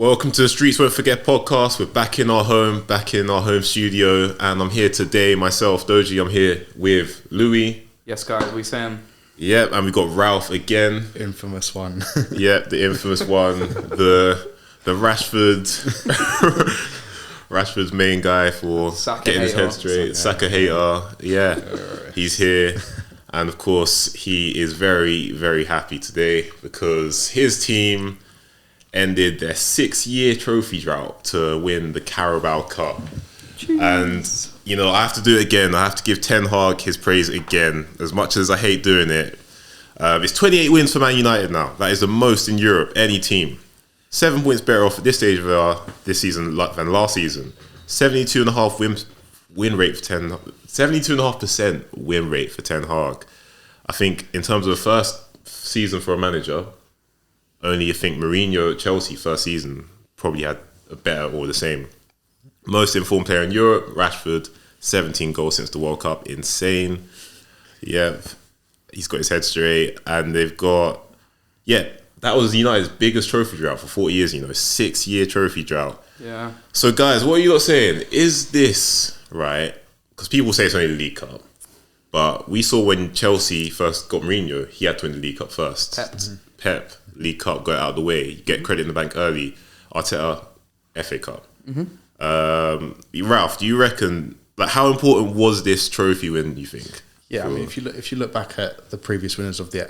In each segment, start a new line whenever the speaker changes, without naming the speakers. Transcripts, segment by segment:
Welcome to the Streets Won't Forget podcast. We're back in our home studio, and I'm here today, myself, Dodzi. I'm here with Louis.
Yes, guys, we Sam.
Yep, and we got Ralph again.
Infamous one.
Yep, the infamous one. The Rashford's main guy for
Saka
getting his
hater.
head straight. Saka hater. Yeah, he's here. And of course, he is very, very happy today because his team ended their 6-year trophy drought to win the Carabao Cup. Jeez. And, you know, I have to do it again. I have to give Ten Hag his praise again, as much as I hate doing it. It's 28 wins for Man United now. That is the most in Europe, any team. 7 points better off at this stage of this season than last season. 72.5% win rate for 72.5% win rate for Ten Hag. I think in terms of the first season for a manager, only I think Mourinho at Chelsea first season probably had a better or the same. Most informed player in Europe, Rashford, 17 goals since the World Cup. Insane. Yeah, he's got his head straight. And they've got, that was United's biggest trophy drought for 40 years, 6-year trophy drought.
Yeah.
So guys, what are you lot saying? Is this, right? Because people say it's only the League Cup. But we saw when Chelsea first got Mourinho, he had to win the League Cup first. Pep, League Cup, got it out of the way. Get credit in the bank early. Arteta, FA Cup. Ralph, do you reckon, how important was this trophy win, you think?
Yeah, I mean, if you look back at the previous winners of the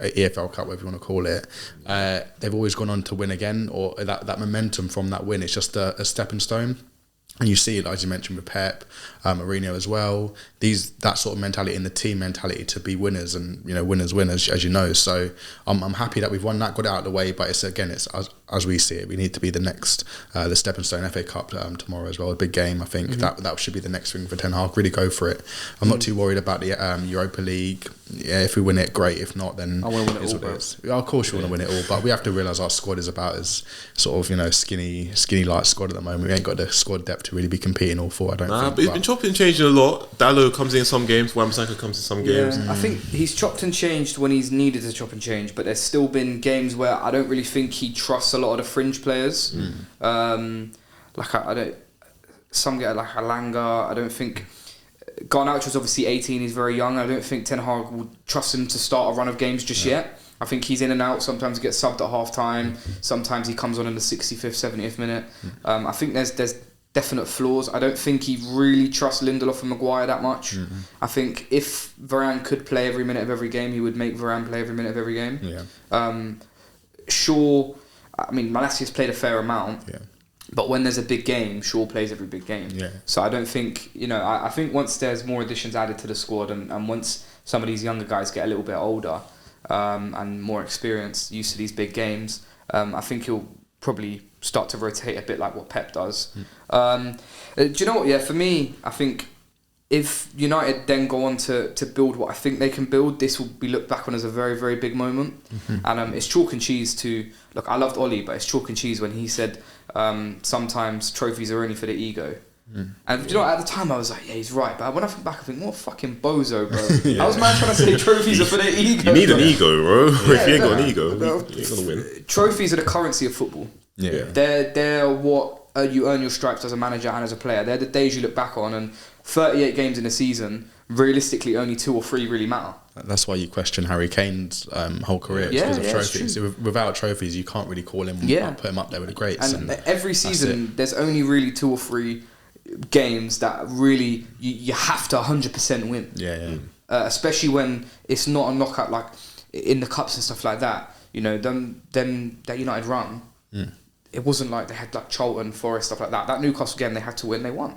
EFL Cup, whatever you want to call it, they've always gone on to win again, or that momentum from that win, it's just a stepping stone. And you see it, as you mentioned, with Pep, Mourinho as well. That sort of mentality in the team mentality to be winners and winners, as you know. So I'm happy that we've won that, got it out of the way. But it's as we see it, we need to be the next the stepping stone FA Cup tomorrow as well. A big game. I think that should be the next thing for Ten Hag. Really go for it. I'm not too worried about the Europa League. Yeah, if we win it, great. If not, then
I want to win it all.
Yeah, of course, you want to win it all, but we have to realise our squad is about as sort of skinny light squad at the moment. We ain't got the squad depth to really be competing all for. I don't think.
But he's been chopping and changing a lot. Dallo comes in some games. Wan-Bissaka comes in some games.
I think he's chopped and changed when he's needed to chop and change, but there's still been games where I don't really think he trusts a lot of the fringe players. I don't. Some get like Alanga. I don't think. Garnacho's obviously 18, he's very young. I don't think Ten Hag would trust him to start a run of games just yet. I think he's in and out. Sometimes he gets subbed at half time. Sometimes he comes on in the 65th, 70th minute. I think there's definite flaws. I don't think he really trusts Lindelof and Maguire that much. I think if Varane could play every minute of every game, he would make Varane play every minute of every game. Shaw, I mean, Malacia has played a fair amount. But when there's a big game, Shaw plays every big game. So I don't think, I think once there's more additions added to the squad and once some of these younger guys get a little bit older and more experienced, used to these big games, I think he'll probably start to rotate a bit like what Pep does. Do you know what? Yeah, for me, I think if United then go on to build what I think they can build, this will be looked back on as a very, very big moment. And it's chalk and cheese to... Look, I loved Ollie, but it's chalk and cheese when he said sometimes trophies are only for the ego. And do you know what, at the time I was like, yeah, he's right. But when I think back, I think, what a fucking bozo, bro. I was man trying to say trophies are for the ego.
You need an ego, bro. If you ain't got an ego, you ain't gonna win.
Trophies are the currency of football. They're what you earn your stripes as a manager and as a player. They're the days you look back on, and 38 games in a season, realistically only 2 or 3 really matter.
That's why you question Harry Kane's whole career because of trophies. So without trophies, you can't really call him, put him up there with the greats.
And every season, there's only really 2 or 3 games that really you have to 100% win. Especially when it's not a knockout, like in the cups and stuff like that. That United run. It wasn't like they had like Charlton, Forest, stuff like that. That Newcastle game they had to win, they won.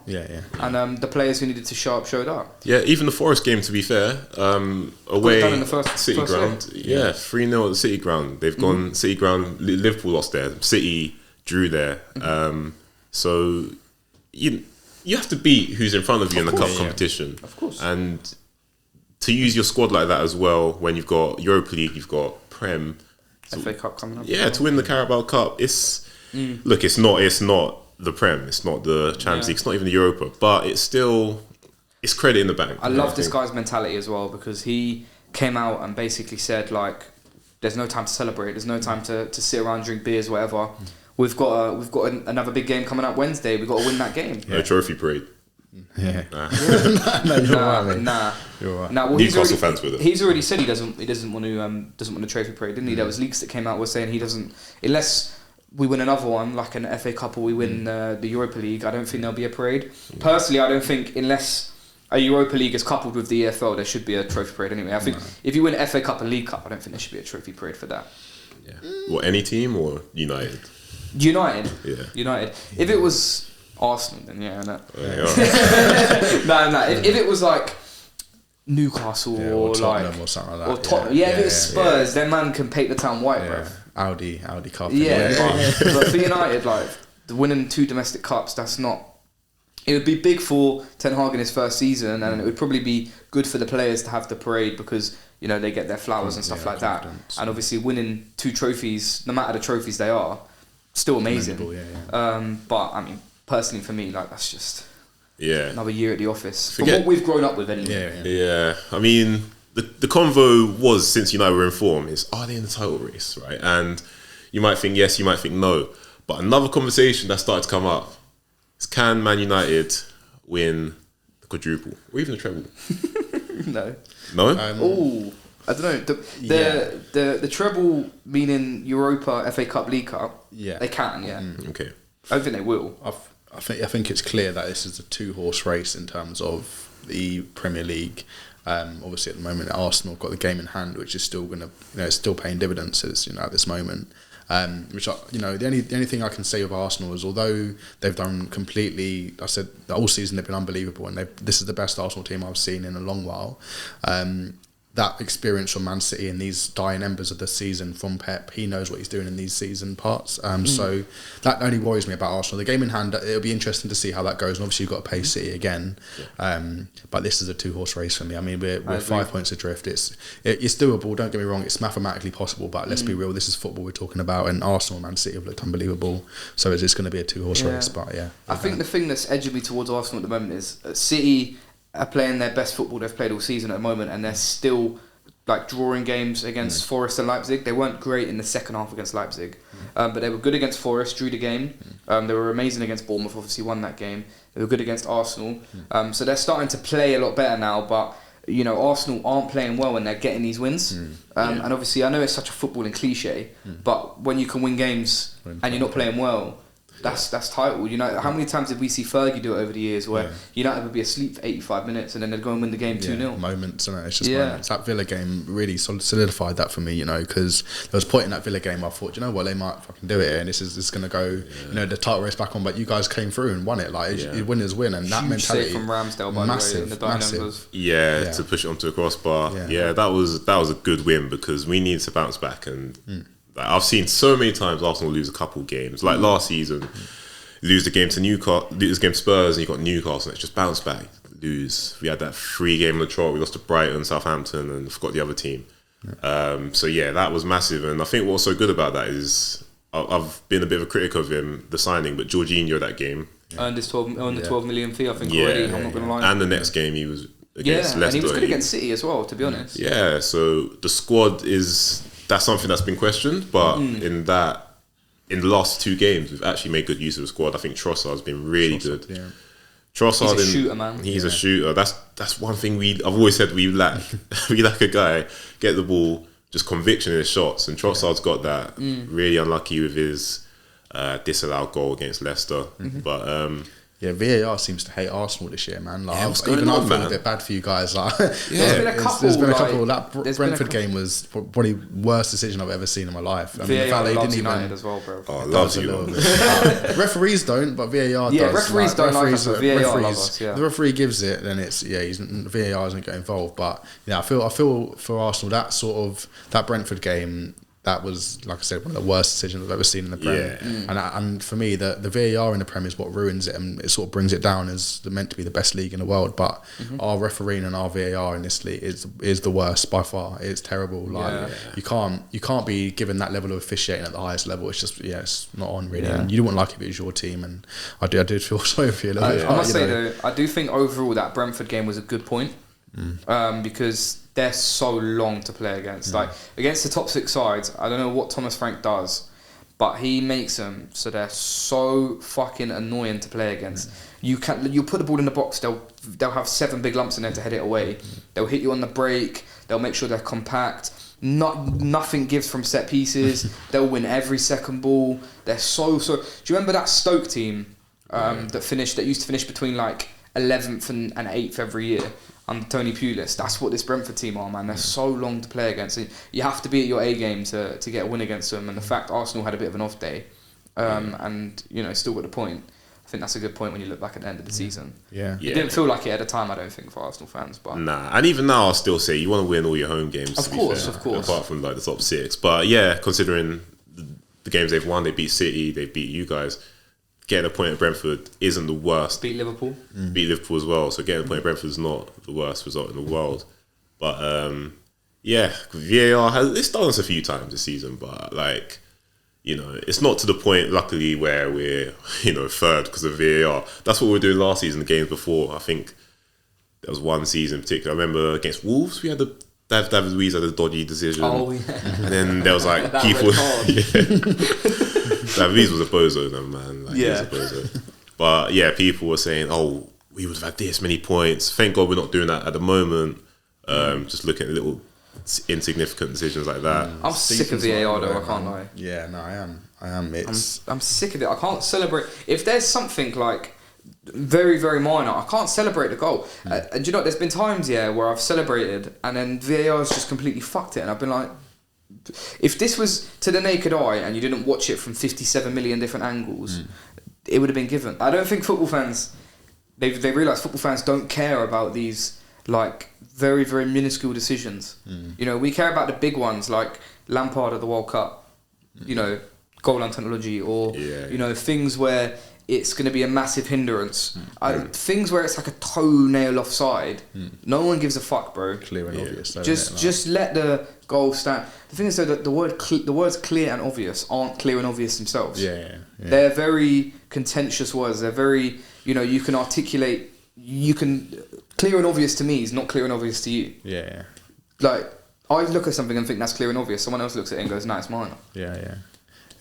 And the players who needed to show up showed up. Yeah,
even the Forest game, to be fair, away
in the first
City ground. 3-0 at the City ground. They've gone City ground. Liverpool lost there. City drew there. So you have to beat who's in front of you in the cup competition. Of course. And to use your squad like that as well, when you've got Europa League, you've got Prem,
FA Cup coming up.
To win the Carabao Cup, look, it's not the Prem, it's not the Champions League, it's not even the Europa, but it's credit in the bank.
I love this guy's mentality as well, because he came out and basically said, like, there's no time to celebrate, there's no time to sit around, drink beers, whatever. we've got another big game coming up Wednesday. We've got to win that game.
No trophy parade.
Yeah.
Nah.
No, you're right, mate.
Nah.
You're right.
Well,
Newcastle fans with it.
He's already said he doesn't want a trophy parade, didn't he? There was leaks that came out were saying he doesn't, unless we win another one like an FA Cup or we win the Europa League. I don't think there'll be a parade. Personally, I don't think unless a Europa League is coupled with the EFL, there should be a trophy parade anyway. I think if you win FA Cup and League Cup, I don't think there should be a trophy parade for that.
Yeah. What, any team or United?
United.
Yeah.
United. If it was Arsenal, then yeah, no.
Yeah.
If it was like Newcastle
or
Tottenham
or something like that.
Or Tottenham, if it was Spurs, then man can paint the town white, bro.
Audi Cup.
Yeah, but for United, like winning 2 domestic cups, that's not. It would be big for Ten Hag in his first season, and it would probably be good for the players to have the parade because they get their flowers and stuff like that. And obviously, winning 2 trophies, no matter the trophies they are, still amazing. But I mean, personally for me, like that's just another year at the office. From what we've grown up with, anyway.
Yeah. I mean, the convo was since United were in form is are they in the title race, right? And you might think yes, you might think no, but another conversation that started to come up. Can Man United win the quadruple or even the treble?
No. I don't know. The treble, meaning Europa, FA Cup, League Cup. Yeah, they can. Yeah.
Okay.
I don't think they will.
I think it's clear that this is a 2-horse race in terms of the Premier League. Obviously, at the moment, Arsenal have got the game in hand, which is still going to, it's still paying dividends at this moment. The only thing I can say of Arsenal is although they've done completely, I said the whole season they've been unbelievable and this is the best Arsenal team I've seen in a long while. That experience from Man City in these dying embers of the season from Pep, he knows what he's doing in these season parts. So that only worries me about Arsenal. The game in hand, it'll be interesting to see how that goes. And obviously, you've got to pay City again. But this is a 2-horse race for me. I mean, we're 5 points adrift. It's doable. Don't get me wrong. It's mathematically possible. But let's be real. This is football we're talking about. And Arsenal and Man City have looked unbelievable. So it's going to be a 2-horse race. But I
think the thing that's edging me towards Arsenal at the moment is City are playing their best football they've played all season at the moment, and they're still like drawing games against Forest and Leipzig. They weren't great in the second half against Leipzig, but they were good against Forest, drew the game. They were amazing against Bournemouth, obviously won that game. They were good against Arsenal. So they're starting to play a lot better now, but Arsenal aren't playing well and they're getting these wins. And obviously I know it's such a footballing cliche, but when you can win games and you're not playing well, that's title. How many times did we see Fergie do it over the years where United would be asleep for 85 minutes and then they'd go and win the game 2-0?
Moments, isn't it? It's just moments. That Villa game really solidified that for me, because there was a point in that Villa game I thought, they might fucking do it and this is going to go, the title race back on, but you guys came through and won it. Winners win, and that mentality.
Huge save from Ramsdale, by
massive,
the way, in the numbers.
To push it onto a crossbar. That was a good win because we needed to bounce back and I've seen so many times Arsenal lose a couple games. Like last season, lose the game to Newcastle, lose the game to Spurs, and you got Newcastle. And it's just bounce back, lose. We had that 3-game on the trot. We lost to Brighton, Southampton, and forgot the other team. That was massive. And I think what's so good about that is I've been a bit of a critic of him, the signing, but Jorginho that game
earned his 12 million fee, I think already. I'm not gonna lie.
And the next game he was against Leicester.
And he was good against City as well, to be honest.
Yeah, so the squad that's something that's been questioned, but in the last 2 games, we've actually made good use of the squad. I think Trossard's been really good. Yeah. Trossard,
he's a shooter, man.
He's a shooter. That's one thing I've always said we lack. We lack a guy, get the ball, just conviction in his shots. And Trossard's got that. Really unlucky with his disallowed goal against Leicester. But
VAR seems to hate Arsenal this year, man. I feel a bit bad for you guys.
There's been a couple.
That Brentford game was probably the worst decision I've ever seen in my life.
VAR loves United as well, bro.
Oh, loves you.
Referees don't, but VAR does.
Yeah, referees don't like us, but VAR love us.
The referee gives it, then it's VAR doesn't get involved. But I feel for Arsenal that Brentford game. That was, like I said, one of the worst decisions I've ever seen in the Premier. And for me, the VAR in the Premier is what ruins it, and it sort of brings it down as they're meant to be the best league in the world. But our refereeing and our VAR in this league is the worst by far. It's terrible. You can't be given that level of officiating at the highest level. It's just it's not on really. And you wouldn't like it if it was your team. And I did feel sorry for you a little bit.
I must say though, I do think overall that Brentford game was a good point. Because they're so long to play against. Like against the top 6 sides, I don't know what Thomas Frank does, but he makes them so they're so fucking annoying to play against. You put the ball in the box, they'll have 7 big lumps in there to head it away. They'll hit you on the break. They'll make sure they're compact. Nothing gives from set pieces. They'll win every second ball. They're so. Do you remember that Stoke team that used to finish between like 11th and 8th every year under Tony Pulis? That's what this Brentford team are, man. They're so long to play against. You have to be at your A game to get a win against them. And the fact Arsenal had a bit of an off day, and still got the point. I think that's a good point when you look back at the end of the season.
Yeah.
It didn't feel like it at the time, I don't think, for Arsenal fans. But
nah, and even now I'll still say you want to win all your home games.
Of course.
Apart from like the top 6. But yeah, considering the games they've won, they beat City, they beat you guys. Getting a point at Brentford isn't the worst.
Beat Liverpool.
Beat Liverpool as well. So getting a point at Brentford is not the worst result in the world. But VAR it's done us a few times this season, but like, it's not to the point, luckily, where we're, third because of VAR. That's what we were doing last season, the games before. I think there was one season in particular. I remember against Wolves, we had David Luiz had a dodgy decision.
Oh, yeah.
And then there was like people. David Luiz was a bozo, though, man. He was a bozo. But yeah, people were saying, oh, we would have had this many points. Thank God we're not doing that at the moment. Just looking at little insignificant decisions like that.
I'm sick of VAR though, I can't lie.
Yeah, no, I am.
I'm sick of it. I can't celebrate. If there's something like very, very minor, I can't celebrate the goal. And you know, there's been times, where I've celebrated and then VAR has just completely fucked it, and I've been like, if this was to the naked eye and you didn't watch it from 57 million different angles, it would have been given. I don't think football fans, they realise football fans don't care about these like very, very minuscule decisions. We care about the big ones like Lampard at the World Cup, goal line technology, or things where it's going to be a massive hindrance. Things where it's like a toenail offside. No one gives a fuck, bro.
Clear and obvious.
Just let the goal stand. The thing is though that the words clear and obvious aren't clear and obvious themselves.
Yeah.
They're very contentious words. They're very, you can articulate. Clear and obvious to me is not clear and obvious to you.
Yeah.
Like, I look at something and think that's clear and obvious. Someone else looks at it and goes, "No, it's minor."
Yeah.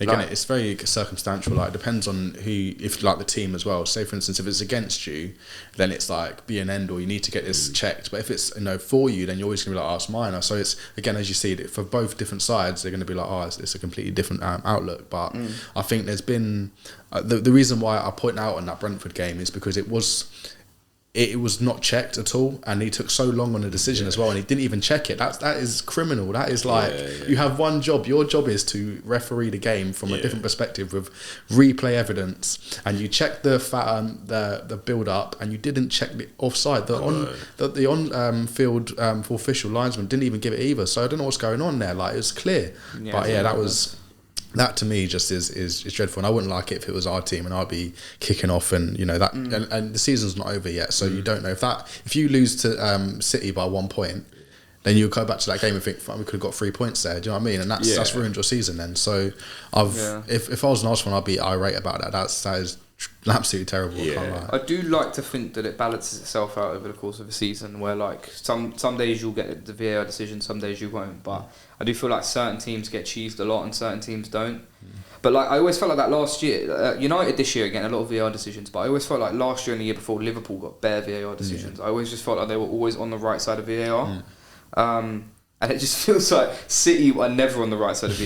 Again, it's very circumstantial. Like, it depends on if like the team as well. Say, for instance, if it's against you, then it's like be an end or you need to get this checked. But if it's for you, then you're always going to be like, "Oh, it's minor." So it's, again, as you see, for both different sides, they're going to be like, "Oh, it's a completely different outlook." But I think there's been the reason why I point out on that Brentford game is because it was not checked at all, and he took so long on the decision as well, and he didn't even check it. That is criminal. That is like, you have one job. Your job is to referee the game from a different perspective with replay evidence, and you check the build up, and you didn't check the offside. The on field for official linesman didn't even give it either. So I don't know what's going on there. Like, it was clear, but that to me just is dreadful, and I wouldn't like it if it was our team and I'd be kicking off, and that and the season's not over yet, so you don't know if you lose to City by 1 point, then you go back to that game and think, we could have got 3 points there. Do you know what I mean? And that's ruined your season then. So if I was an Arsenal fan, I'd be irate about that. That is absolutely terrible.
I do like to think that it balances itself out over the course of a season, where like some days you'll get the VAR decision, some days you won't, but I do feel like certain teams get cheesed a lot and certain teams don't. But like, I always felt like that last year. United this year getting a lot of VAR decisions, but I always felt like last year and the year before Liverpool got bare VAR decisions. I always just felt like they were always on the right side of VAR. And it just feels like City are never on the right side of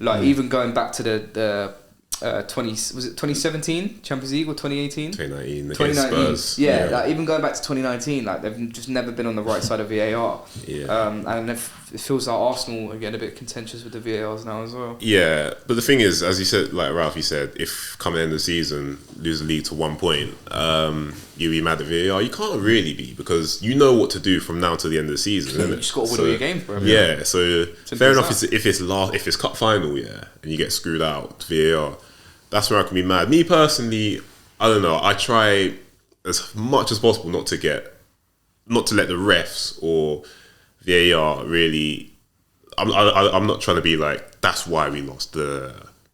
VAR. Even going back to the 2017 Champions League or 2018?
2019 against Spurs.
Like, even going back to 2019, like, they've just never been on the right side of VAR. And it feels like Arsenal are getting a bit contentious with the VARs now as well.
Yeah, but the thing is, as you said, like Ralphie said, if coming the end of the season, lose the league to 1 point, you'll be mad at VAR. You can't really be, because you know what to do from now to the end of the season.
You just got to win all your games, bro.
Yeah, so fair enough if it's cup final, and you get screwed out to VAR. That's where I can be mad. Me personally, I don't know. I try as much as possible not to let the refs or VAR really. I'm not trying to be like, that's why we lost.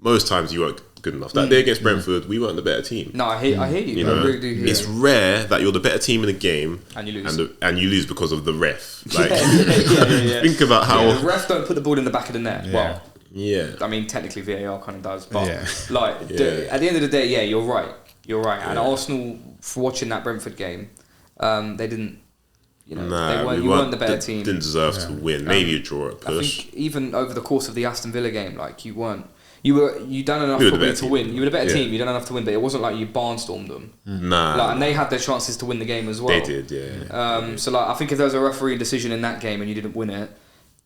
Most times you weren't good enough. That day against Brentford, we weren't the better team.
No, I hear you. I really do hear
it's rare that you're the better team in the game
and you lose,
and you lose because of the ref. Like, think about how
the ref don't put the ball in the back of the net. Well,
Yeah.
I mean, technically VAR kind of does, but at the end of the day, yeah, you're right. And Arsenal, for watching that Brentford game, they didn't. You know, you weren't the better team.
Didn't deserve to win. Maybe a draw at push.
I think even over the course of the Aston Villa game, like you done enough to win. You were the better team. You done enough to win, but it wasn't like you barnstormed them.
Nah.
And they had their chances to win the game as well.
They did, yeah.
So I think if there was a referee decision in that game and you didn't win it,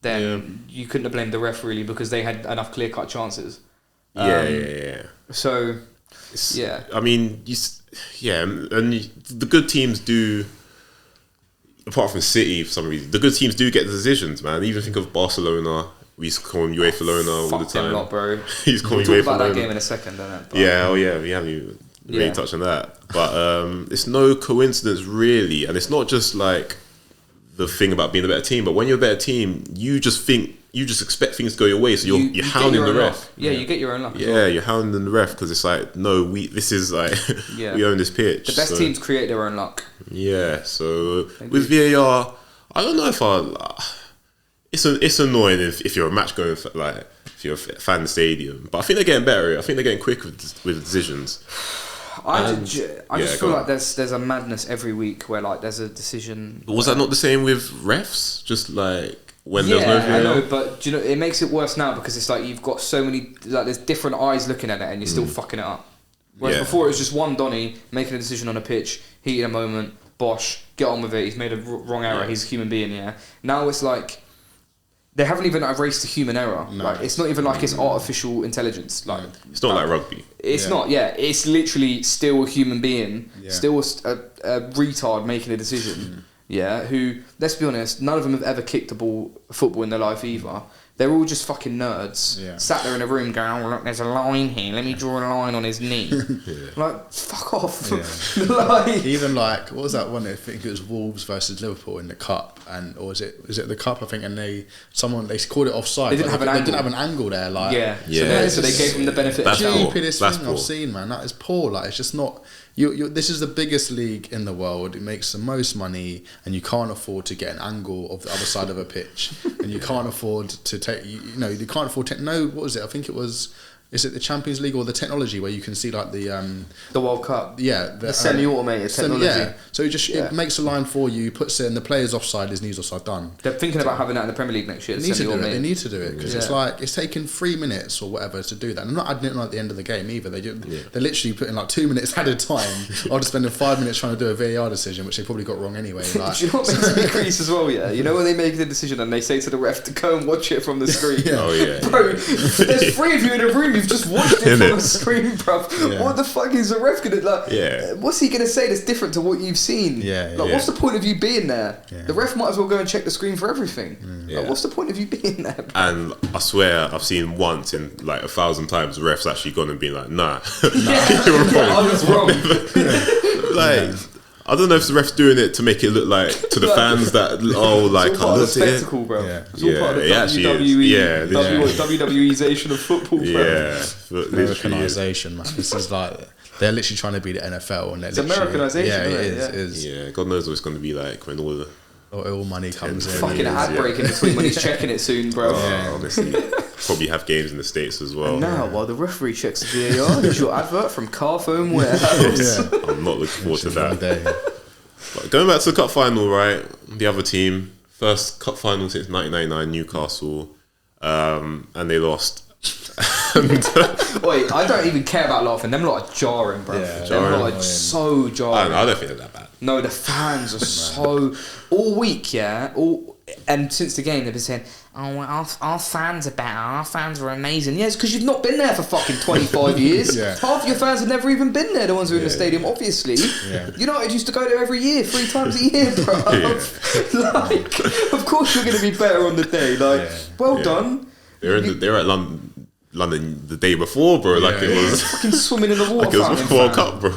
then you couldn't have blamed the ref really because they had enough clear-cut chances. So,
I mean, and the good teams do. Apart from City, for some reason, the good teams do get the decisions, man. Even think of Barcelona. We used to call him UEFA Lona all the time.
Lot, bro.
He's calling
we'll
UEFA
talk about
Lona.
that game in a second, don't it? But,
we haven't even really touched on that. But it's no coincidence, really. And it's not just like the thing about being a better team, but when you're a better team, you just expect things to go your way. So you're hounding the ref.
Yeah, you get your own luck.
Yeah, you're hounding the ref because it's like, no, we own this pitch.
The best teams create their own luck.
Yeah, so with VAR, I don't know if it's annoying if you're a match going if you're a fan in the stadium, but I think they're getting better. I think they're getting quick with decisions.
I just feel like there's a madness every week where like there's a decision.
But was that not the same with refs? Just like when there's no VAR?
I know, but do you know it makes it worse now because it's like you've got so many there's different eyes looking at it and you're still fucking it up. Whereas before it was just one Donny making a decision on a pitch, heat in a moment, bosh, get on with it. He's made a wrong error. He's a human being. Yeah. Now it's like they haven't even erased the human error. No. Like it's not even like it's artificial intelligence. Like
it's not like rugby.
It's not. Yeah, it's literally still a human being, still a retard making a decision. Yeah, who let's be honest, none of them have ever kicked a football in their life either. They're all just fucking nerds. Yeah. Sat there in a room going, oh, look, there's a line here. Let me draw a line on his knee. Like, fuck off.
Yeah. Even like, what was that one? I think it was Wolves versus Liverpool in the cup, or was it the cup? I think, and they called it offside.
They didn't have
an angle there. Like,
so they gave them the benefit.
That's the stupidest thing I've seen, man. That is poor. Like, it's just not. This is the biggest league in the world. It makes the most money, and you can't afford to get an angle of the other side of a pitch, and you can't afford to take. You can't afford to. No, what was it? I think it was. Is it the Champions League or the technology where you can see like the
World Cup?
Yeah,
the semi-automated technology.
Yeah, so it makes a line for you, puts it, and the player's offside, his knee's offside, done.
They're thinking about having that in the Premier League next year.
They need to do it because it's like it's taken 3 minutes or whatever to do that. And I'm not adding it at the end of the game either. They're literally putting like 2 minutes at a time. After spending 5 minutes trying to do a VAR decision, which they probably got wrong anyway. Like,
do you know what makes me crease as well? Yeah, you know when they make the decision and they say to the ref to go and watch it from the screen.
Oh yeah,
bro. There's 3 of you in a room. You've just watched it. On the screen, bruv. Yeah. What the fuck is the ref gonna like? Yeah. What's he gonna say that's different to what you've seen? What's the point of you being there? Yeah. The ref might as well go and check the screen for everything. Like, what's the point of you being there? Bro?
And I swear I've seen once in like 1,000 times refs actually gone and been like, nah, I was wrong. Like. I don't know if the ref's doing it to make it look like to the fans that
it's all part of the spectacle, bro. Yeah. It's all part of the WWEization of football, bro.
Americanization, man. This is like they're literally trying to be the NFL, and
it's Americanization.
Yeah, it is.
Yeah, God knows what it's going to be like when all the
oil money comes in.
Fucking ad break in between when he's checking it soon, bro.
Honestly, probably have games in the States as well.
And now, while the referee checks the VAR, here's your advert from Car Foam Warehouse.
I'm not looking forward to that. But going back to the cup final, right? The other team, first cup final since 1999, Newcastle, and they lost.
Wait, I don't even care about laughing. Them lot are jarring, bro. Yeah, them lot are so jarring.
I don't think they're that bad.
No, the fans are so all week, and since the game they've been saying, "Oh, our fans are better. Our fans are amazing." Yeah, it's because you've not been there for fucking 25 years. Half your fans have never even been there. The ones who are in the stadium, obviously. United used to go there every year, 3 times a year, bro. Like, of course you're going to be better on the day. Like, well done.
They're at London the day before, bro. It was
fucking swimming in the water fountain.
It was World Cup, bro.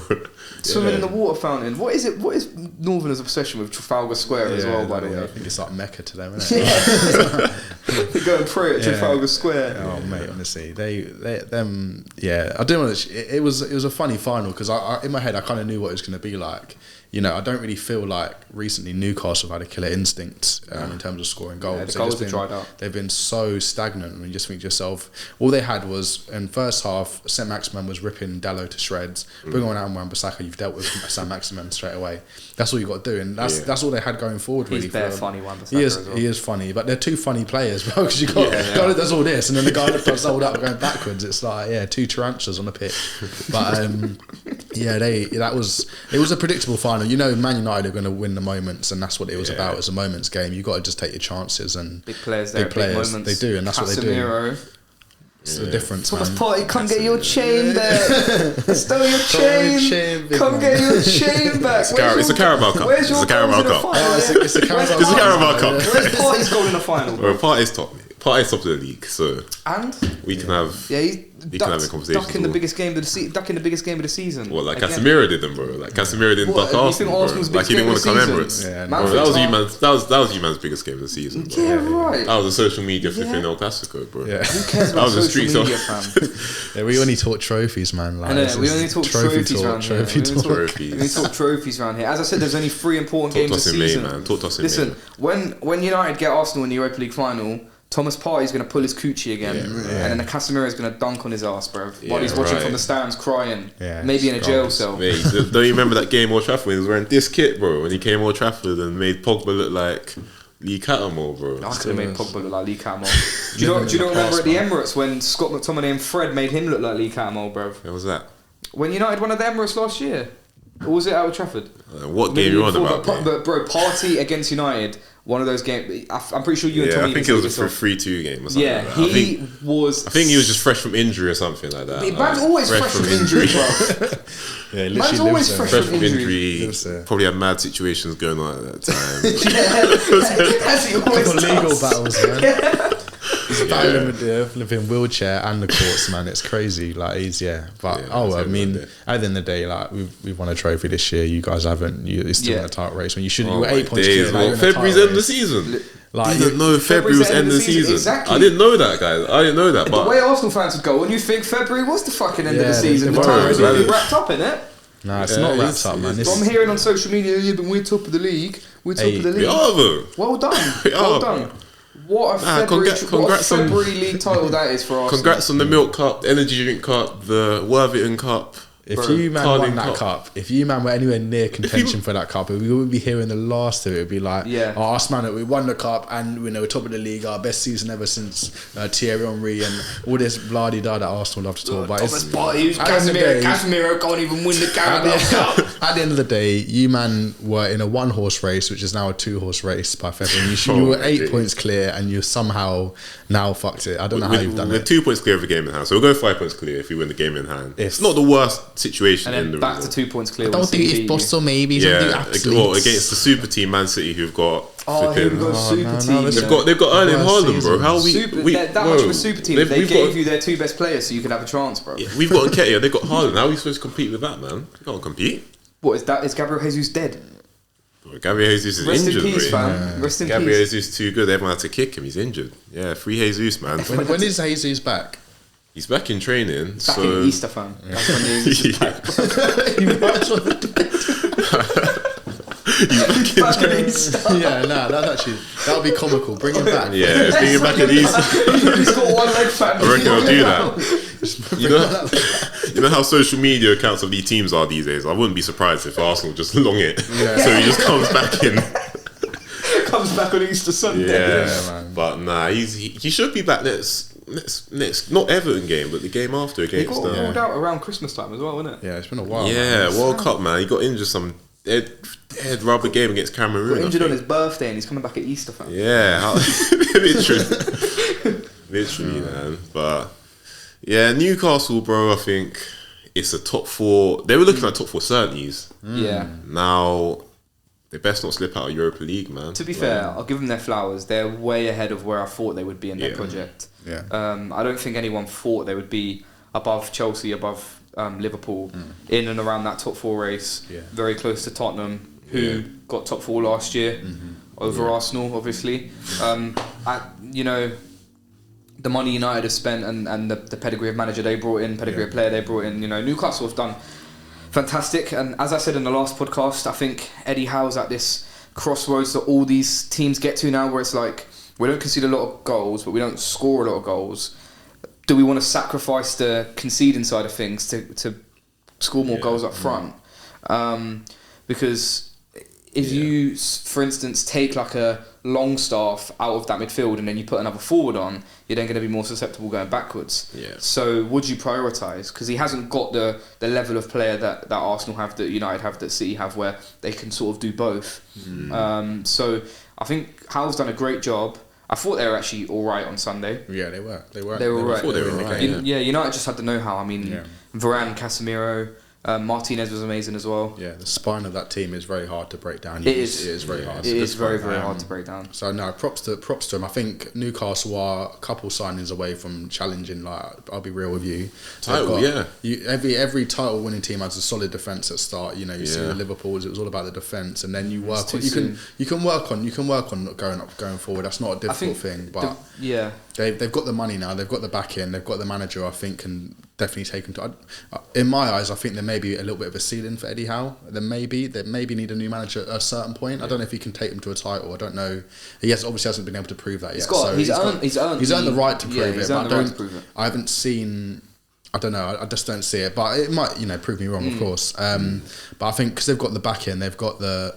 Swimming in the water fountain. What is it? What is Northerners' obsession with Trafalgar Square as well? By the way,
I think it's like Mecca to them, isn't it?
They go and pray at Trafalgar Square.
Oh mate, honestly, them. Yeah, I didn't want to. It was a funny final because I in my head I kind of knew what it was going to be like. I don't really feel like recently Newcastle have had a killer instinct in terms of scoring goals.
Yeah, the goals have dried out.
They've been so stagnant, and you just think to yourself, all they had was, in first half, St. Maximin was ripping Dallo to shreds. Bring on Wan-Bissaka, you've dealt with St. Maximin straight away. That's all you got to do, and that's all they had going forward. Really,
he's bare funny, Wan-Bissaka.
He is funny, but they're two funny players, bro. Because you got the guy that does all this, and then the guy that does hold up going backwards. It's like two tarantulas on the pitch. But it was a predictable final. Man United are going to win the moments, and that's what it was about. It's a moments game. You got to just take your chances, and
big players, big moments.
They do, and that's
Casemiro.
what they do. It's the difference,
Thomas
man.
Partey, come get your chain back. Stole your chain. Come get your chain back.
It's a Carabao Cup.
Where's your
It's a Carabao Cup.
It's a Carabao
Cup.
Where's Partey's goal in the final?
Well, Partey's top of the league, so we can have.
He can have a conversation. Ducking the biggest game of the season.
Well, like Casemiro did them, bro. Like Casemiro didn't duck Arsenal, bro. Like he didn't want to come Emirates.
Yeah,
bro, that was you man's biggest game of the season, bro.
Yeah, right.
That was a social media flipping El Clasico, bro.
Yeah.
Who cares about social media, fam?
We only talk trophies, man. Like,
we only talk trophies around here.
We
only talk trophies around here. As I said, there's only 3 important games this season.
Talk to us in May.
Listen, when United get Arsenal in the Europa League final, Thomas Partey's going to pull his coochie again, and then the Casemiro's going to dunk on his ass, bro. While he's watching from the stands crying, maybe in a jail cell.
Mate, don't you remember that game Old Trafford when he was wearing this kit, bro? When he came Old Trafford and made Pogba look like Lee Cattermole, bro.
I could have made Pogba look like Lee Cattermole. Do you not remember at the Emirates when Scott McTominay and Fred made him look like Lee Cattermole, bro?
What was that?
When United won at the Emirates last year. Or was it at Old Trafford?
What game you on about?
But bro, Partey against United, one of those games. I'm pretty sure you and Tommy.
I think it was a 3-2 game or something.
Yeah,
like
I
think he was just fresh from injury or something like that.
Man's always fresh from injury, bro. Man's always fresh from injury.
Probably had mad situations going on at that time.
As he always does.
Legal battles, man. He's battling with the flipping wheelchair and the courts, man. It's crazy. Like but I mean, at the end of the day, like we've won a trophy this year. You guys haven't. It's still in a title race. When you shouldn't. You were 8 points clear.
February's end of the season. Like, you didn't know February was end of the season.
Exactly.
I didn't know that, guys. I didn't know that. But
the way Arsenal fans would go, and you think February was the fucking end of the season. The title would be wrapped up in it.
Nah, it's not wrapped up, man.
I'm hearing on social media, but we're top of the league. We're top of the league.
We are, though.
Well done. Well done. What a February league title that is for Arsenal.
Congrats on the Milk Cup, the Energy Drink Cup, the Worthington Cup.
If you man won that cup, if you man were anywhere near contention for that cup, we would be hearing the last of it. It would be like, us man, we won the cup and we're top of the league, our best season ever since Thierry Henry and all this blah-de-da that Arsenal love to talk about.
Thomas Partey, Casemiro can't even win the Carabao Cup.
At the end of the day, you man were in a 1-horse race, which is now a 2-horse race by February. You were 8 points clear and you somehow now fucked it. I don't know how you've done it.
We're 2 points clear of the game in hand, so we'll go 5 points clear if we win the game in hand. It's not the worst situation
and then
in the
back to 2 points clear.
I don't think it's possible. Maybe
against the super team Man City, who've got
super team.
They've got Erling Haaland, bro. How
that much of a super team? They gave you their 2 best players so you could have a chance, bro.
We've got Nketiah, they've got Haaland. How are we supposed to compete with that, man? You can't compete.
What is that? Is Gabriel Jesus dead?
Gabriel Jesus is injured.
Rest in peace, fam. Rest in peace.
Gabriel Jesus is too good. Everyone had to kick him. He's injured. Yeah, free Jesus, man.
When is Jesus back?
He's back in training.
Back in Easter, fam. That's when he's back.
He's back in Easter. Yeah, that would be comical. Bring him back.
Yeah, bring him back in Easter.
He's got 1 leg, fam.
I reckon I'll do that. You know how social media accounts of these teams are these days? I wouldn't be surprised if Arsenal just long it. Yeah. So he just comes back in.
Comes back on Easter Sunday.
Yeah, man. But nah, he should be back next not Everton game, but the game after against.
He got ruled out around Christmas time as well, isn't it?
Yeah, it's been a while.
Yeah, man. World Cup, man. He got injured some head rubber game against Cameroon.
Got injured on his birthday, and he's coming back at Easter, fam.
Yeah, literally, man. But yeah, Newcastle, bro. I think it's a top 4. They were looking at top 4 certainties.
Yeah.
Now they best not slip out of Europa League, man.
To be fair, I'll give them their flowers. They're way ahead of where I thought they would be in their project.
Yeah.
I don't think anyone thought they would be above Chelsea, above Liverpool, in and around that top 4 race.
Yeah.
Very close to Tottenham, who got top 4 last year over Arsenal, obviously. The money United have spent and the pedigree of manager they brought in, player they brought in. Newcastle have done fantastic. And as I said in the last podcast, I think Eddie Howe's at this crossroads that all these teams get to now, where it's like, we don't concede a lot of goals, but we don't score a lot of goals. Do we want to sacrifice the conceding side of things to score more goals up front? Because if you, for instance, take like a Longstaff out of that midfield and then you put another forward on, you're then going to be more susceptible going backwards.
Yeah. So
would you prioritise? Because he hasn't got the level of player that Arsenal have, that United have, that City have, where they can sort of do both. So I think Howe's done a great job. I thought they were actually all right on Sunday.
Yeah, they were. They were
all right.
They were in the game.
Yeah, United just had the know-how. I mean, Varane, Casemiro, Martinez was amazing as well.
Yeah, the spine of that team is very hard to break down.
It is
very hard.
It is very, very hard to break down.
So no, props to them. I think Newcastle are a couple signings away from challenging. Like, I'll be real with you.
Title,
every title winning team has a solid defence at start. You know, you see the Liverpool's. It was all about the defence, and then you work on. You can work on going forward. That's not a difficult thing, but they've got the money now. They've got the back end. They've got the manager. I think can definitely take them to. In my eyes, I think there may be a little bit of a ceiling for Eddie Howe. They maybe need a new manager at a certain point. I don't know if he can take them to a title. I don't know. He obviously hasn't been able to prove that yet. He's earned the right to prove it. I haven't seen. I don't know. I just don't see it. But it might, prove me wrong, of course. But I think because they've got the back end, they've got the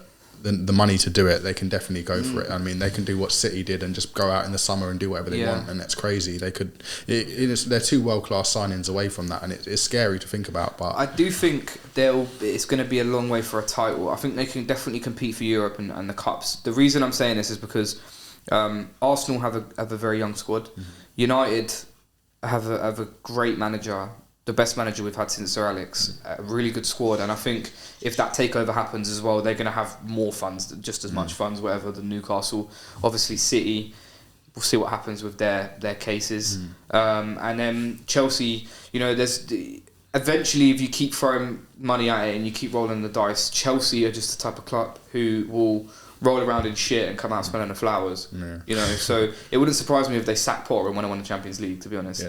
money to do it, they can definitely go for it. I mean, they can do what City did and just go out in the summer and do whatever they want, and that's crazy. They could. They're two world-class signings away from that, and it's scary to think about. But
I do think it's going to be a long way for a title. I think they can definitely compete for Europe and the cups. The reason I'm saying this is because Arsenal have a very young squad. United have a great manager. The best manager we've had since Sir Alex, a really good squad, and I think if that takeover happens as well, they're going to have more funds, just as much funds, whatever, than Newcastle. Obviously, City, we'll see what happens with their cases, and then Chelsea. Eventually, if you keep throwing money at it and you keep rolling the dice, Chelsea are just the type of club who will roll around in shit and come out smelling the flowers. So it wouldn't surprise me if they sack Potter and won the Champions League. To be honest,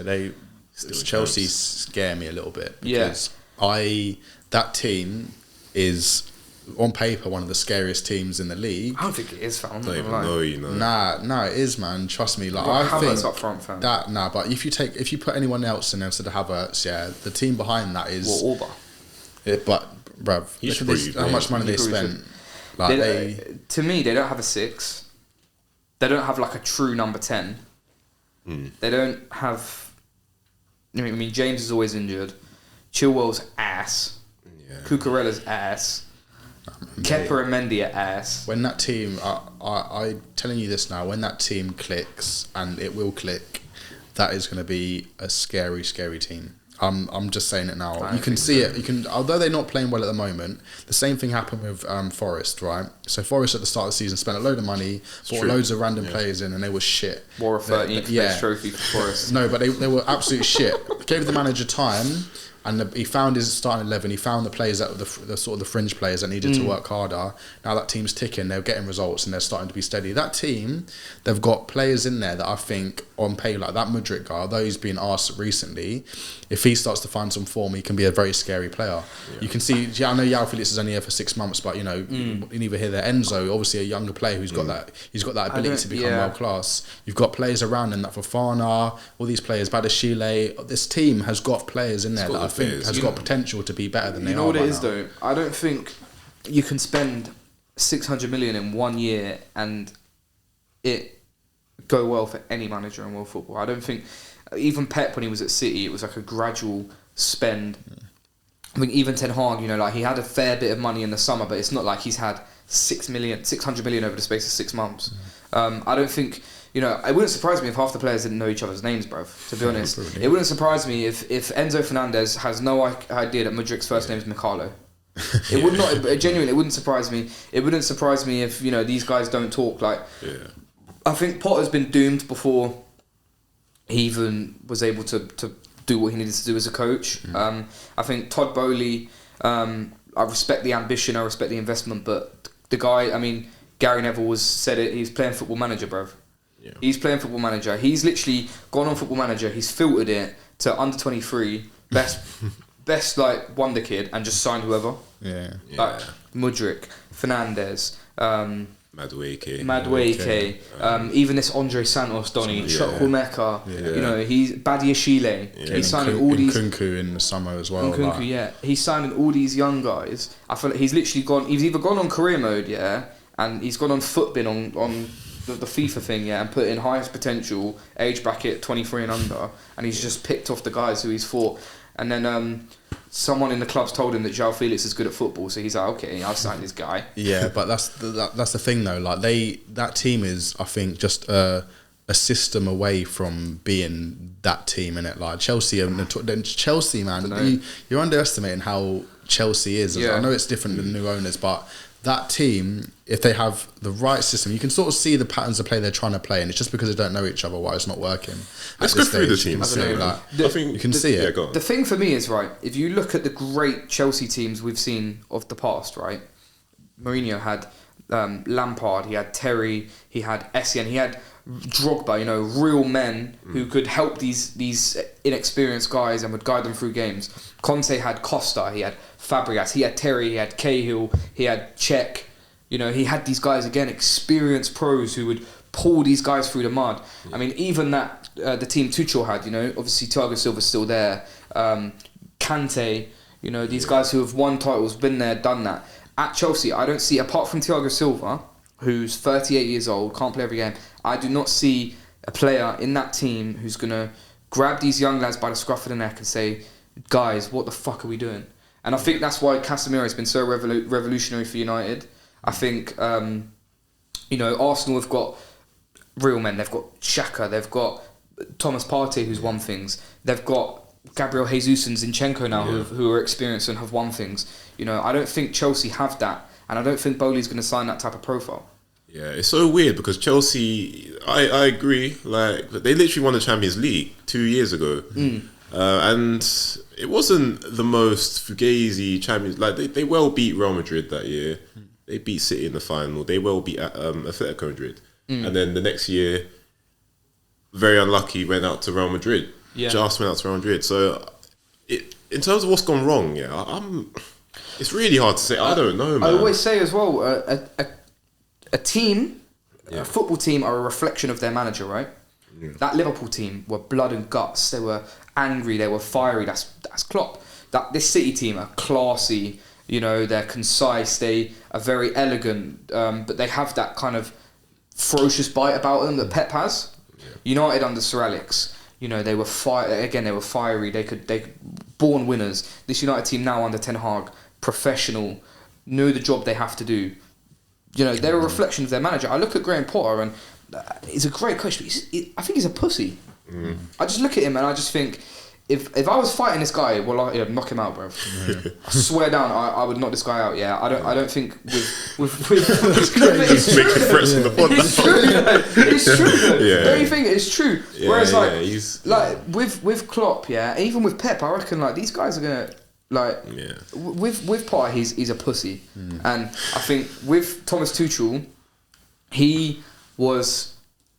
Chelsea scare me a little bit because that team is on paper one of the scariest teams in the league.
I don't think it is, fam.
I don't even know,
Nah, it is, man. Trust me. Like, I think
up front, fam.
But if you put anyone else in there instead of Havertz, the team behind that is
Orba.
But bruv, look at how much money they spent. Like
to me, they don't have a 6. They don't have like a true number 10. They don't have. I mean, James is always injured. Chilwell's ass. Cucurella's ass. Kepa and Mendy are ass.
When that team, I'm telling you this now, when that team clicks, and it will click, that is going to be a scary, scary team. I'm just saying it now. You can see it. You can, although they're not playing well at the moment. The same thing happened with Forest, right? So Forest at the start of the season spent a load of money, bought loads of random players in, and they were shit.
Wore a 13th place trophy for Forest.
No, but they were absolute shit. Gave the manager time, and he found his starting 11. He found the players that were the sort of the fringe players that needed to work harder. Now that team's ticking. They're getting results, and they're starting to be steady. That team, they've got players in there that I think on pay, like that Mudryk guy, although he's been asked recently, if he starts to find some form, he can be a very scary player. You can see, I know João Felix is only here for 6 months, but you neither here there. Enzo, obviously a younger player who's got that, he's got that ability to become world class. You've got players around him, that Fofana, all these players, Badashile. This team has got players in there that I think has got potential to be better than they are.
You know what it is
now.
though? I don't think you can spend 600 million in 1 year and it go well for any manager in world football. I don't think even Pep, when he was at City, it was like a gradual spend. I think even Ten Hag, he had a fair bit of money in the summer, but it's not like he's had 600 million over the space of 6 months. I don't think, it wouldn't surprise me if half the players didn't know each other's names, bruv, to be honest. It wouldn't surprise me if Enzo Fernandez has no idea that Mudryk's first name is Mikalo. It would not, genuinely, it wouldn't surprise me. It wouldn't surprise me if, these guys don't talk like... I think Potter's been doomed before he even was able to do what he needed to do as a coach. I think Todd Bowley, I respect the ambition, I respect the investment, but the guy, Gary Neville said it, he's playing Football Manager, bruv. He's playing Football Manager. He's literally gone on Football Manager, he's filtered it to under 23, best like wonder kid and just sign whoever.
Yeah.
Like Mudryk, Fernandez,
Madueke.
Even this Andre Santos, Donny, Chukwuemeka, you know, he's Badiashile. He's signing all these.
Nkunku in the summer as well.
Nkunku, he's signing all these young guys. I feel like he's literally gone. He's either gone on career mode, and he's gone on footbin on the FIFA thing, and put in highest potential age bracket 23 and under, and he's just picked off the guys who he's fought, and then someone in the club's told him that João Felix is good at football, so he's like, okay, I'll sign this guy. Yeah,
but that's the thing though. Like that team is, I think, just a system away from being that team, innit? Like Chelsea, Chelsea, man, you're underestimating how Chelsea is. I know it's different than new owners, but that team, if they have the right system, you can sort of see the patterns of play they're trying to play, and it's just because they don't know each other why it's not working.
Let's go through the team.
I think you can see it.
Go on.
The thing for me is, right, if you look at the great Chelsea teams we've seen of the past, right, Mourinho had Lampard, he had Terry, he had Essien, he had Drogba, you know, real men who could help these inexperienced guys and would guide them through games. Conte had Costa, he had Fabregas, he had Terry, he had Cahill, he had Cech. You know, he had these guys, again, experienced pros who would pull these guys through the mud. I mean, even that, the team Tuchel had, you know, obviously Thiago Silva's still there. Kante, you know, these guys who have won titles, been there, done that. At Chelsea, I don't see, apart from Thiago Silva, who's 38 years old, can't play every game, I do not see a player in that team who's going to grab these young lads by the scruff of the neck and say, guys, what the fuck are we doing? And I think that's why Casemiro has been so revolutionary for United. I think, you know, Arsenal have got real men. They've got Xhaka, they've got Thomas Partey, who's won things. They've got Gabriel Jesus and Zinchenko now, who are experienced and have won things. You know, I don't think Chelsea have that, and I don't think Bowley's going to sign that type of profile.
Yeah, it's so weird because Chelsea, I agree, like, they literally won the Champions League 2 years ago. And it wasn't the most fugazi Champions, like, they well beat Real Madrid that year. They beat City in the final. They well beat Atletico Madrid. And then the next year, very unlucky, went out to Real Madrid. Just went out to Real Madrid. So, in terms of what's gone wrong, it's really hard to say. I don't know, man.
I always say as well, a team, a football team, are a reflection of their manager, right? That Liverpool team were blood and guts. They were angry. They were fiery. That's Klopp. This City team are classy. You know, they're concise. They are very elegant, but they have that kind of ferocious bite about them that Pep has. United under Sir Alex, you know, they were they were fiery. They could born winners. This United team now under Ten Hag, professional, know the job they have to do. You know, they're a reflection of their manager. I look at Graham Potter, and he's a great coach, but I think he's a pussy. I just look at him and I just think, if I was fighting this guy, well, I'd knock him out, bro. I swear down, I would knock this guy out. Yeah, I don't think with it's true.
Making threats in the pod.
It's true. Don't you think it's true? Whereas
he's
with Klopp, even with Pep, I reckon like these guys are gonna. With Potter, he's a pussy, and I think with Thomas Tuchel, he was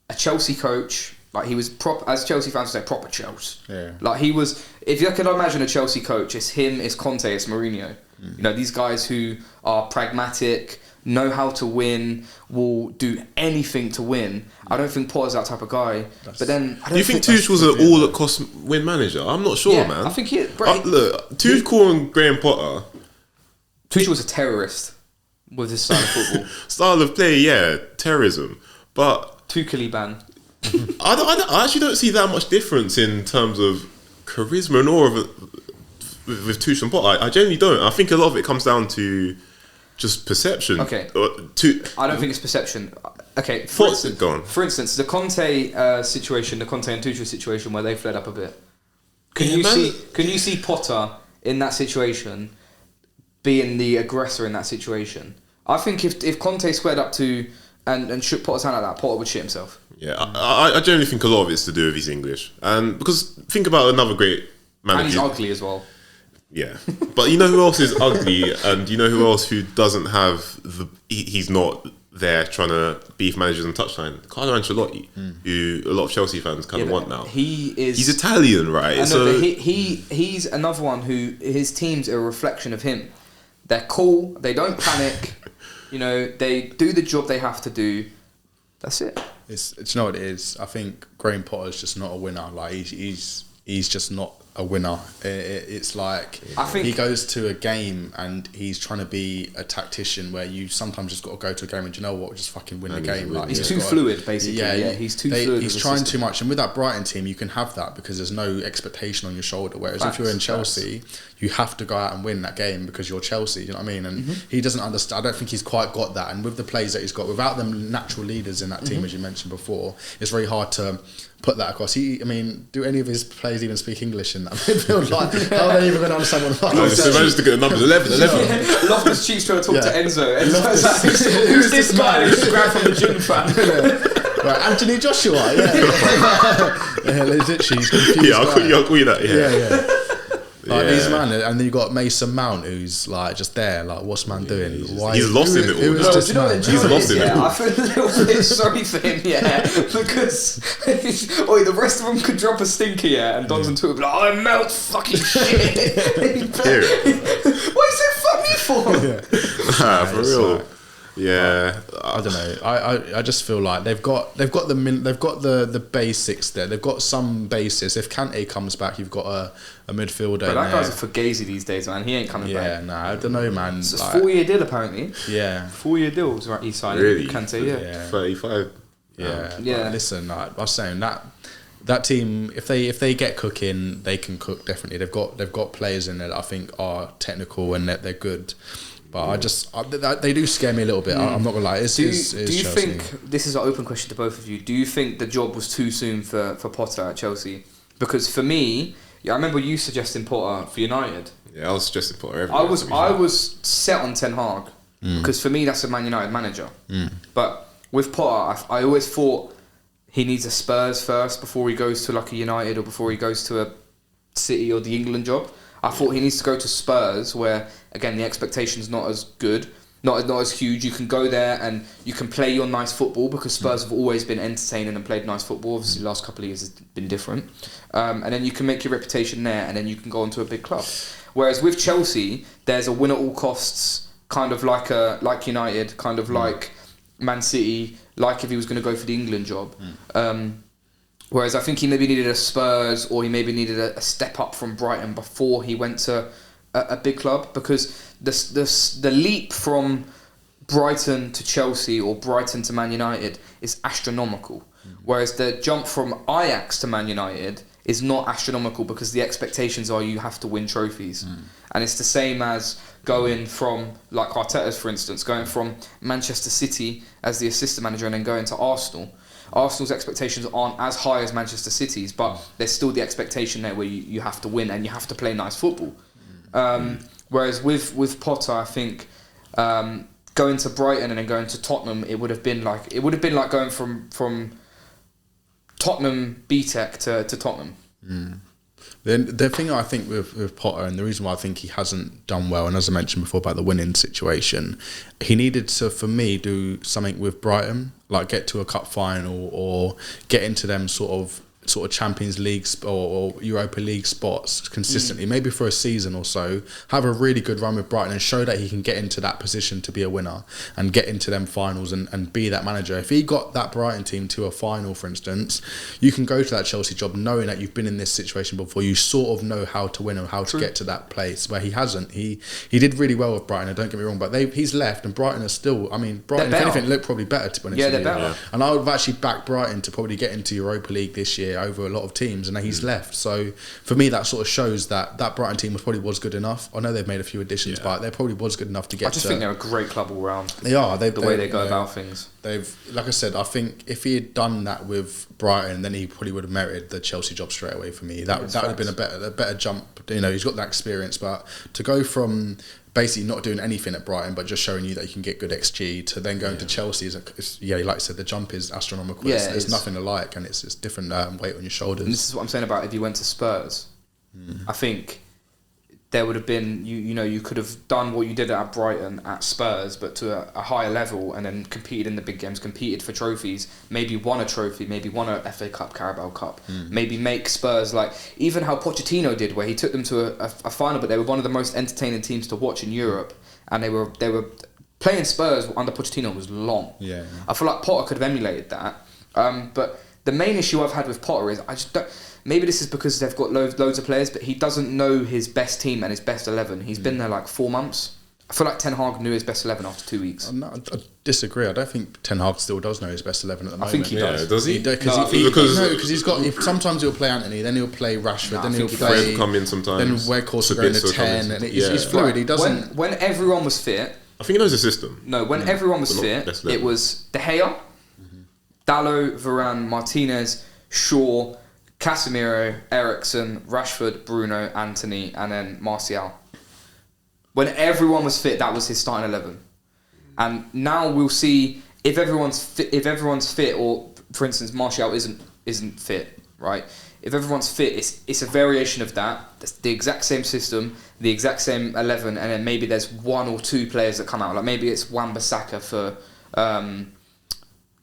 a Chelsea coach. Like he was as Chelsea fans say, proper Chelsea. Like he was. If you can imagine a Chelsea coach, it's him, it's Conte, it's Mourinho. You know, these guys who are pragmatic, know how to win, will do anything to win. I don't think Potter's that type of guy. But then,
do you think Tuchel's an all-at-cost win manager? I'm not sure, man.
I think he.
Look, Tuchel and Graham Potter.
Tuchel was a terrorist with his style of football.
Style of play, terrorism. But
Tuchel ban.
I actually don't see that much difference in terms of charisma and aura with Tuchel and Potter. I genuinely don't. I think a lot of it comes down to just perception.
Okay. I don't think it's perception. Okay. For instance, the Conte situation, the Conte and Tuchel situation, where they fled up a bit. Can you see Potter in that situation being the aggressor in that situation? I think if Conte squared up to and shook Potter's hand like that, Potter would shit himself.
Yeah, I generally think a lot of it's to do with his English, and because think about another great manager.
And he's ugly as well.
Yeah, but you know who else is ugly, and you know who else who doesn't have he's not there trying to beef managers on touchline. Carlo Ancelotti, who a lot of Chelsea fans kind of want now. He's Italian, right?
I know, but he's another one who his teams are a reflection of him. They're cool. They don't panic. You know, they do the job they have to do. That's it.
It's you know what it is. I think Graham Potter's just not a winner. Like he's just not a winner. It's like I think he goes to a game and he's trying to be a tactician where you sometimes just got to go to a game and you know what, just fucking win the game. Like
he's too fluid, basically. Yeah, he's too fluid.
He's trying too much, and with that Brighton team, you can have that because there's no expectation on your shoulder. Whereas if you're in Chelsea, you have to go out and win that game because you're Chelsea. You know what I mean? And he doesn't understand. I don't think he's quite got that. And with the plays that he's got, without them natural leaders in that team, as you mentioned before, it's very hard to put that across. Do any of his players even speak English in that midfield? Like, how are they even going to understand what the fuck he's saying?
Just to get the numbers 11.
Loftus Cheek's trying to talk to Enzo. Enzo's like, who's this guy who's grabbed from the gym fan?
Right, Anthony Joshua, yeah, literally, he's confused.
Yeah, I'll call you that. Yeah.
Like these man, and then you got Mason Mount, who's like just there, like what's man doing?
He's lost in it all.
He's
lost in it all.
I feel a little bit sorry for him, because the rest of them could drop a stinker, and Don's and Twitter be like, I melt fucking shit. What is it fuck me for?
Nah, for real. Yeah,
I don't know. I just feel like they've got the basics there. They've got some basis. If Kante comes back, you've got a midfielder.
But that guy's a fugazi these days, man. He ain't coming back.
Yeah, nah, I don't know, man.
It's a 4-year deal apparently.
Yeah,
4-year deals, right? He signed Kante. Yeah,
35.
Yeah. Listen, I was saying that team, if they get cooking, they can cook definitely. They've got players in there that I think are technical and that they're good. But they do scare me a little bit. I'm not gonna lie. Do you
think, this is an open question to both of you, do you think the job was too soon for Potter at Chelsea? Because for me, I remember you suggesting Potter for United.
Yeah, I was suggesting Potter.
I was set on Ten Hag because for me that's a Man United manager. But with Potter, I always thought he needs a Spurs first before he goes to like a United or before he goes to a City or the England job. I thought he needs to go to Spurs where, again, the expectation's not as good, not as huge. You can go there and you can play your nice football because Spurs have always been entertaining and played nice football. Obviously, the last couple of years has been different. And then you can make your reputation there and then you can go on to a big club. Whereas with Chelsea, there's a win at all costs, kind of like United, kind of like Man City, like if he was going to go for the England job. Whereas I think he maybe needed a Spurs or he maybe needed a step up from Brighton before he went to a big club, because the leap from Brighton to Chelsea or Brighton to Man United is astronomical. Whereas the jump from Ajax to Man United is not astronomical because the expectations are you have to win trophies. And it's the same as going from, like Arteta's for instance, going from Manchester City as the assistant manager and then going to Arsenal. Arsenal's expectations aren't as high as Manchester City's, but there's still the expectation there where you have to win and you have to play nice football. Whereas with Potter, I think going to Brighton and then going to Tottenham, it would have been like going from Tottenham B-Tech to Tottenham.
The thing I think with Potter, and the reason why I think he hasn't done well, and as I mentioned before about the winning situation, he needed to, for me, do something with Brighton, like get to a cup final or get into them sort of Champions League or Europa League spots consistently, maybe for a season or so, have a really good run with Brighton and show that he can get into that position to be a winner and get into them finals and be that manager. If he got that Brighton team to a final, for instance, you can go to that Chelsea job knowing that you've been in this situation before. You sort of know how to win or how to get to that place, where he hasn't. He did really well with Brighton, don't get me wrong, but he's left and Brighton are still, Brighton, if anything, look probably better, to be honest.
Yeah, they're better.
And I would have actually backed Brighton to probably get into Europa League this year over a lot of teams, and he's left. So for me, that sort of shows that Brighton team was good enough. I know they've made a few additions, but they probably was good enough to get.
I just think they're a great club all round.
They are.
The way they go about things.
They've, like I said, I think if he had done that with Brighton, then he probably would have merited the Chelsea job straight away for me. That would have been a better jump. He's got that experience, but to go from basically not doing anything at Brighton but just showing you that you can get good XG to then going to Chelsea like I said, the jump is astronomical. There's nothing alike, and it's different weight on your shoulders.
And this is what I'm saying about if you went to Spurs. I think there would have been you could have done what you did at Brighton, at Spurs, but to a higher level, and then competed in the big games, competed for trophies, maybe won a trophy, maybe won a FA Cup, Carabao Cup, maybe make Spurs like even how Pochettino did, where he took them to a final, but they were one of the most entertaining teams to watch in Europe, and they were playing Spurs under Pochettino was long.
Yeah.
I feel like Potter could have emulated that, but the main issue I've had with Potter is I just don't. Maybe this is because they've got loads of players, but he doesn't know his best team and his best 11. He's been there like 4 months. I feel like Ten Hag knew his best 11 after 2 weeks.
No, I disagree. I don't think Ten Hag still does know his best 11 at the moment.
I think he does.
Yeah, does he?
Because he's got. Sometimes he'll play Anthony, then he'll play Rashford, then he'll play.
Fred come in sometimes.
Then Weghorst will go into 10, and he's fluid. He doesn't.
When everyone was fit.
I think he knows the system.
No, when everyone was fit, it was De Gea, Dalot, Varane, Martinez, Shaw, Casemiro, Eriksen, Rashford, Bruno, Anthony, and then Martial. When everyone was fit, that was his starting 11. And now we'll see if everyone's fit, or for instance, Martial isn't fit, right? If everyone's fit, it's a variation of that. It's the exact same system, the exact same 11, and then maybe there's 1 or 2 players that come out. Like maybe it's Wan-Bissaka for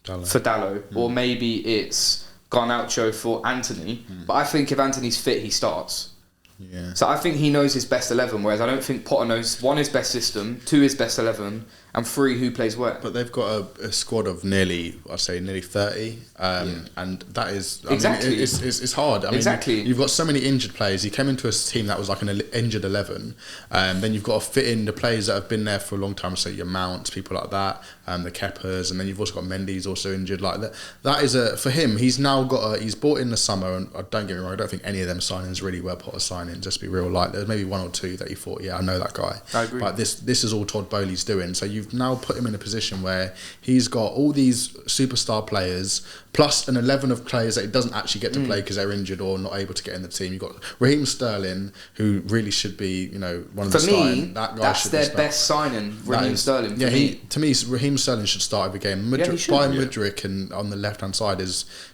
Dalot, or maybe it's Garnacho for Anthony. But I think if Anthony's fit, he starts.
Yeah.
So I think he knows his best 11, whereas I don't think Potter knows 1 his best system, 2 his best 11, and 3 who plays where.
But they've got a squad of nearly 30, and that is
exactly.
It's hard. I mean, you've got so many injured players. He came into a team that was like an injured 11, then you've got to fit in the players that have been there for a long time. So your Mounts, people like that, the Keppers, and then you've also got Mendy's also injured. Like that. That is for him. He's now got he's bought in the summer, and don't get me wrong, I don't think any of them signings really were Potter signing. Just be real, like there's maybe 1 or 2 that he thought, yeah, I know that guy.
I agree.
But this is all Todd Bowley's doing. So you've now put him in a position where he's got all these superstar players plus an 11 of players that he doesn't actually get to play because they're injured or not able to get in the team. You've got Raheem Sterling, who really should be, one of the starting.
For me, that's their best signing, Raheem Sterling.
To me, Raheem Sterling should start every game. Mudryk and on the left-hand side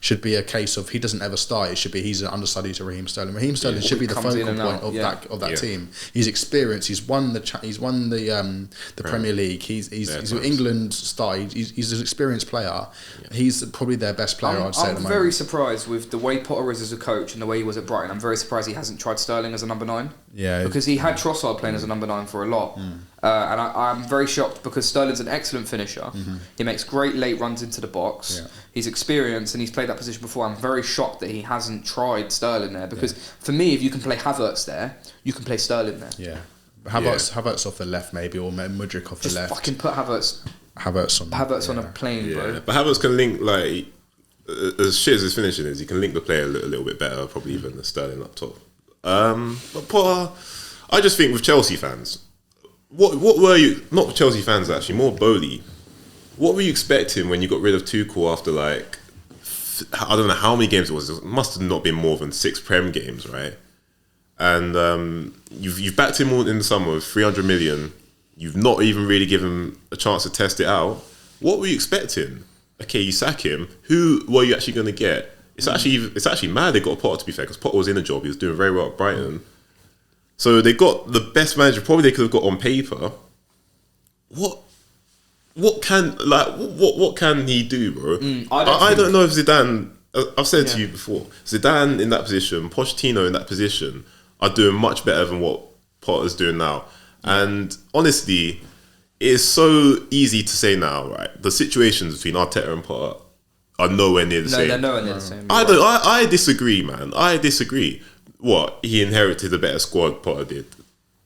should be a case of he doesn't ever start. It should be he's an understudy to Raheem Sterling. Raheem Sterling should be the focal point of that team. He's experienced. He's won the Premier League. He's an England star. He's an experienced player. He's probably their best player. I'd say.
I'm very surprised with the way Potter is as a coach and the way he was at Brighton. I'm very surprised he hasn't tried Sterling as a number 9.
Yeah,
because he had Trossard playing as a number 9 for a lot, and I'm very shocked because Sterling's an excellent finisher. He makes great late runs into the box. Yeah. He's experienced and he's played that position before. I'm very shocked that he hasn't tried Sterling there because for me, if you can play Havertz there, you can play Sterling there.
Yeah. Havertz off the left maybe, or Mudryk off the left.
Just fucking put Havertz on a plane, bro.
But Havertz can link, like, as shit as his finishing is, he can link the player a little bit better, probably even than Sterling up top. But Potter, I just think with Chelsea fans, what were you, not with Chelsea fans actually, more Bowley, what were you expecting when you got rid of Tuchel after like, I don't know how many games it was, it must have not been more than 6 Prem games, right? And you've backed him all in the summer with 300 million. You've not even really given him a chance to test it out. What were you expecting? Okay, you sack him. Who were you actually going to get? It's actually mad they got Potter, to be fair, because Potter was in a job. He was doing very well at Brighton. So they got the best manager probably they could have got on paper. What can he do, bro? I don't know if Zidane. I've said to you before, Zidane in that position, Pochettino in that position are doing much better than what Potter's doing now. And honestly, it is so easy to say now, right? The situations between Arteta and Potter are nowhere near the same.
No, they're nowhere near the same.
I disagree, man. I disagree. What, he inherited a better squad, Potter did.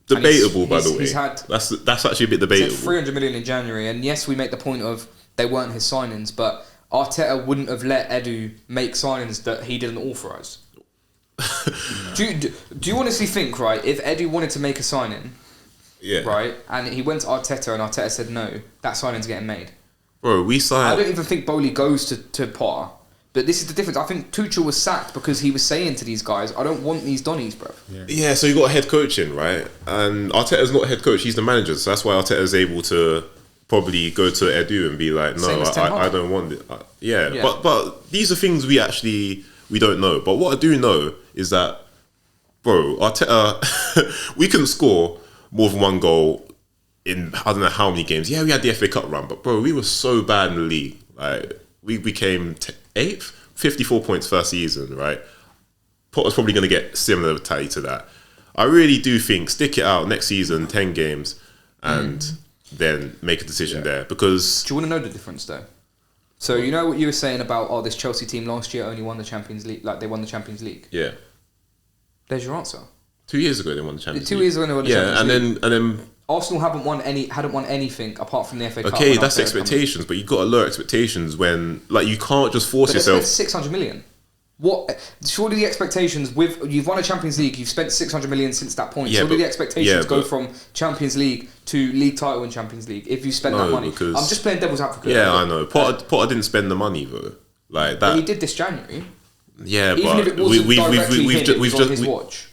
Debatable, by the way. That's actually a bit debatable.
He's had 300 million in January, and yes, we make the point of they weren't his signings, but Arteta wouldn't have let Edu make signings that he didn't authorise. Do you honestly think, right, if Edu wanted to make a signing, right, and he went to Arteta and Arteta said no, that signing's getting made?
Bro, we signed...
I don't even think Bowley goes to Potter. But this is the difference. I think Tuchel was sacked because he was saying to these guys, I don't want these Donnies, bro.
Yeah, so you got a head coach in, right? And Arteta's not a head coach, he's the manager. So that's why Arteta's able to probably go to Edu and be like, no, I don't want it. But these are things we don't know. But what I do know is that bro, we couldn't score more than one goal in I don't know how many games. Yeah, we had the FA Cup run, but bro, we were so bad in the league. Like we became 8th, 54 points first season, right? Potter's probably going to get similar tally to that. I really do think stick it out next season, 10 games, and then make a decision there. Because
do you want to know the difference though? So you know what you were saying about this Chelsea team last year only won the Champions League, like they won the Champions League.
Yeah.
There's your answer.
2 years ago they won the Champions League.
2 years ago they won the Champions League.
and then
Arsenal hadn't won anything apart from the FA Cup.
Okay, that's expectations, but you've got to lower expectations when like you can't just force yourself.
Spent 600 million. What? Surely the expectations you've won a Champions League, you've spent 600 million since that point. Surely the expectations go from Champions League to league title and Champions League if you spend that money. I'm just playing devil's advocate.
Yeah, I know. Potter didn't spend the money though, like that.
But he did this January.
Yeah,
even
but
if it wasn't we've on his watch.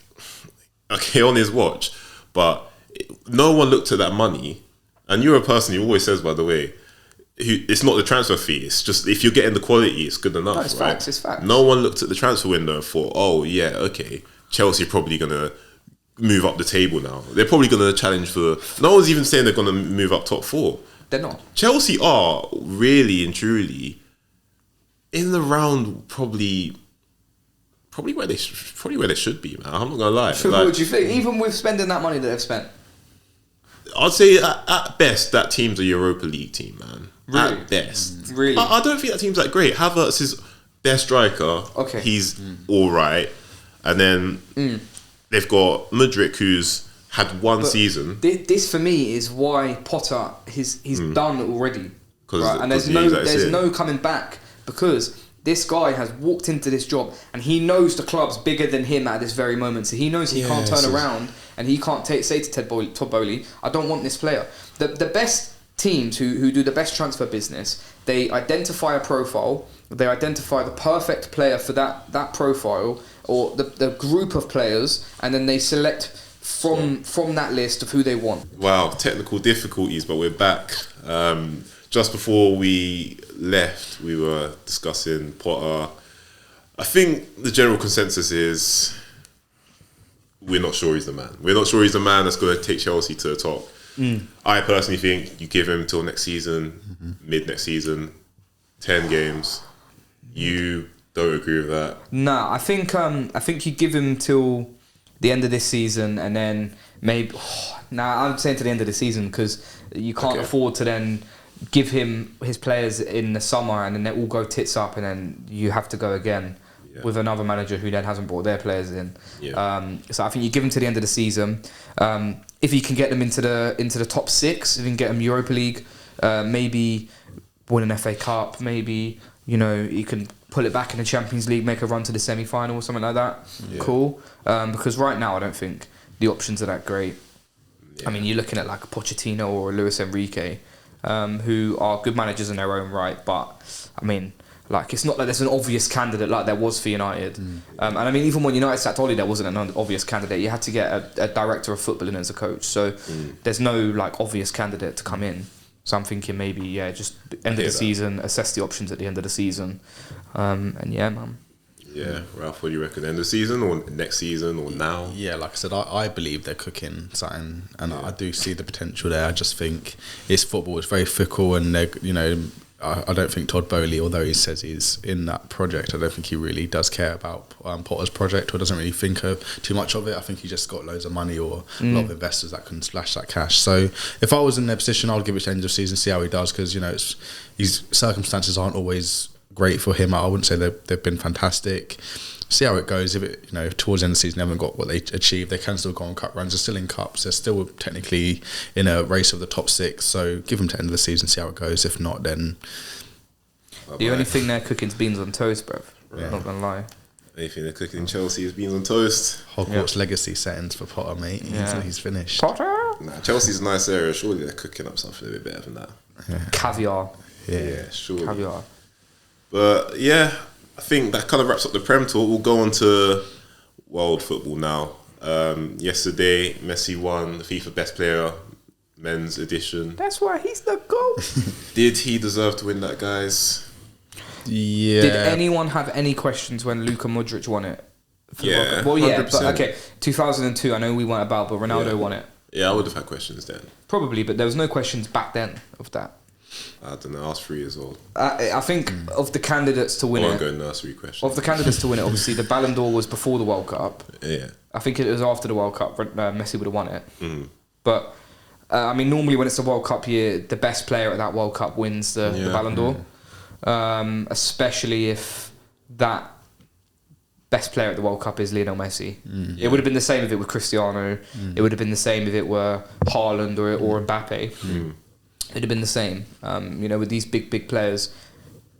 Okay, on his watch, but no one looked at that money, and you're a person who always says, by the way, it's not the transfer fee. It's just if you're getting the quality, it's good enough.
No, it's
right?
facts. It's facts.
No one looked at the transfer window and thought, oh yeah, okay, Chelsea are probably gonna move up the table now. They're probably gonna challenge for. No one's even saying they're gonna move up top 4.
They're not.
Chelsea are really and truly in the round, probably where they should be, man. I'm not gonna lie.
What do you think? Even with spending that money that they've spent,
I'd say at best that team's a Europa League team, man.
Really?
At best,
really.
I don't think that team's that great. Havertz is their striker.
Okay,
he's all right, and then they've got Mudryk, who's had one season.
This for me is why Potter he's done already. Right? And there's no coming back because this guy has walked into this job and he knows the club's bigger than him at this very moment. So he knows he can't turn around and he can't say to Todd Bowley, I don't want this player. The best teams who do the best transfer business, they identify a profile, they identify the perfect player for that profile or the group of players, and then they select from that list of who they want.
Wow, technical difficulties, but we're back. Just before we left, we were discussing Potter. I think the general consensus is we're not sure he's the man. We're not sure he's the man that's going to take Chelsea to the top. I personally think you give him till next season, mid next season, 10 games. You don't agree with that?
Nah, I think you give him till the end of this season, and then maybe. I'm saying to the end of the season because you can't afford to then give him his players in the summer and then they all go tits up and then you have to go again with another manager who then hasn't brought their players in. So I think you give him to the end of the season. If you can get them into the top 6, if you can get them Europa League, maybe win an FA Cup, maybe you can pull it back in the Champions League, make a run to the semi-final or something like that. Cool. Because right now I don't think the options are that great. I mean, you're looking at like a Pochettino or a Luis Enrique, who are good managers in their own right, but I mean, like it's not like there's an obvious candidate like there was for United. And I mean, even when United sacked Oli, there wasn't an obvious candidate. You had to get a director of football in as a coach, so there's no like obvious candidate to come in. So I'm thinking maybe just end of the season, assess the options at the end of the season, and man.
Yeah, Ralph, what do you reckon? End of season or next season or now?
Yeah, like I said, I believe they're cooking something, and I do see the potential there. I just think it's football; it's very fickle, and I don't think Todd Bowley, although he says he's in that project, I don't think he really does care about Potter's project or doesn't really think of too much of it. I think he just got loads of money or a lot of investors that can splash that cash. So if I was in their position, I'd give it to the end of the season, see how he does, because his circumstances aren't always great for him. I wouldn't say they've been fantastic. See how it goes. If it towards the end of the season they haven't got what they achieved, they can still go on cup runs. They're still in cups. They're still technically in a race of the top 6. So give them to the end of the season, see how it goes. If not, then
the only thing they're cooking is beans on toast, bruv.
Yeah.
Not gonna lie.
Anything they're cooking in Chelsea is beans on toast.
Hogwarts legacy settings for Potter, mate. He's finished.
Potter.
Nah, Chelsea's a nice area. Surely they're cooking up something a bit better than that.
Caviar.
Yeah, surely.
Caviar.
But yeah, I think that kind of wraps up the Prem talk. We'll go on to world football now. Yesterday, Messi won the FIFA Best Player Men's Edition.
That's why he's the GOAT.
Did he deserve to win that, guys?
Yeah.
Did anyone have any questions when Luka Modric won it for the World Cup? Well, yeah,
100%.
but okay, 2002. I know we weren't about, but Ronaldo won it.
Yeah, I would have had questions then.
Probably, but there was no questions back then of that.
I don't know. I was 3 years old.
I think of the candidates to win
I
it.
won't go nursery questions.
Of the candidates to win it, obviously the Ballon d'Or was before the World Cup.
Yeah.
I think it was after the World Cup. Messi would have won it.
Mm.
But I mean, normally when it's a World Cup year, the best player at that World Cup wins the Ballon d'Or. Especially if that best player at the World Cup is Lionel Messi. It would have been the same if it were Cristiano. It would have been the same if it were Haaland or Mbappe. It'd have been the same. You know, with these big players,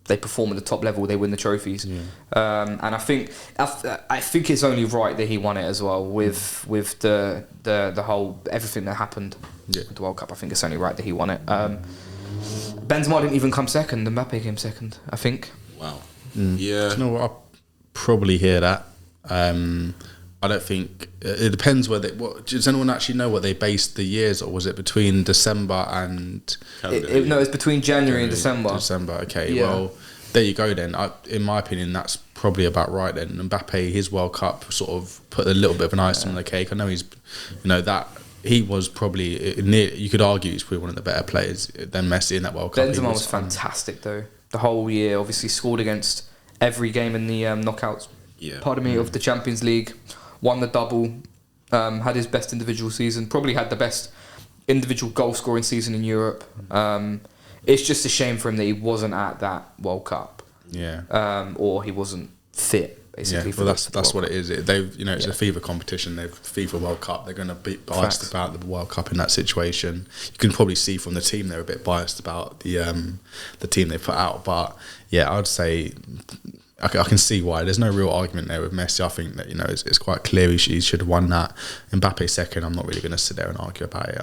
they perform at the top level, they win the trophies. And I think it's only right that he won it as well with the whole everything that happened with the World Cup. I think it's only right that he won it. Benzema didn't even come second. Mbappe came second, I think.
Wow. Yeah.
Do you know what? I'll probably hear that. I don't think it depends where does anyone actually know what they based the years, or was it between December and
no, it's between January and December.
Okay, well there you go then. In my opinion, that's probably about right then. Mbappe, his World Cup sort of put a little bit of an icing on the cake. I know he's, that he was probably you could argue he's probably one of the better players than Messi in that World Cup.
Benzema was fantastic though. The whole year, obviously scored against every game in the knockouts. Of the Champions League. Won the double, had his best individual season, probably had the best individual goal scoring season in Europe. It's just a shame for him that he wasn't at that World Cup. Or he wasn't fit, basically.
Well, that's what it is. It's a FIFA competition. They've FIFA World Cup. They're going to be biased about the World Cup in that situation. You can probably see from the team they're a bit biased about the team they put out. But yeah, I'd say. I can see why. There's no real argument there with Messi. I think that it's quite clear he should have won that. Mbappe second. I'm not really going to sit there and argue about it.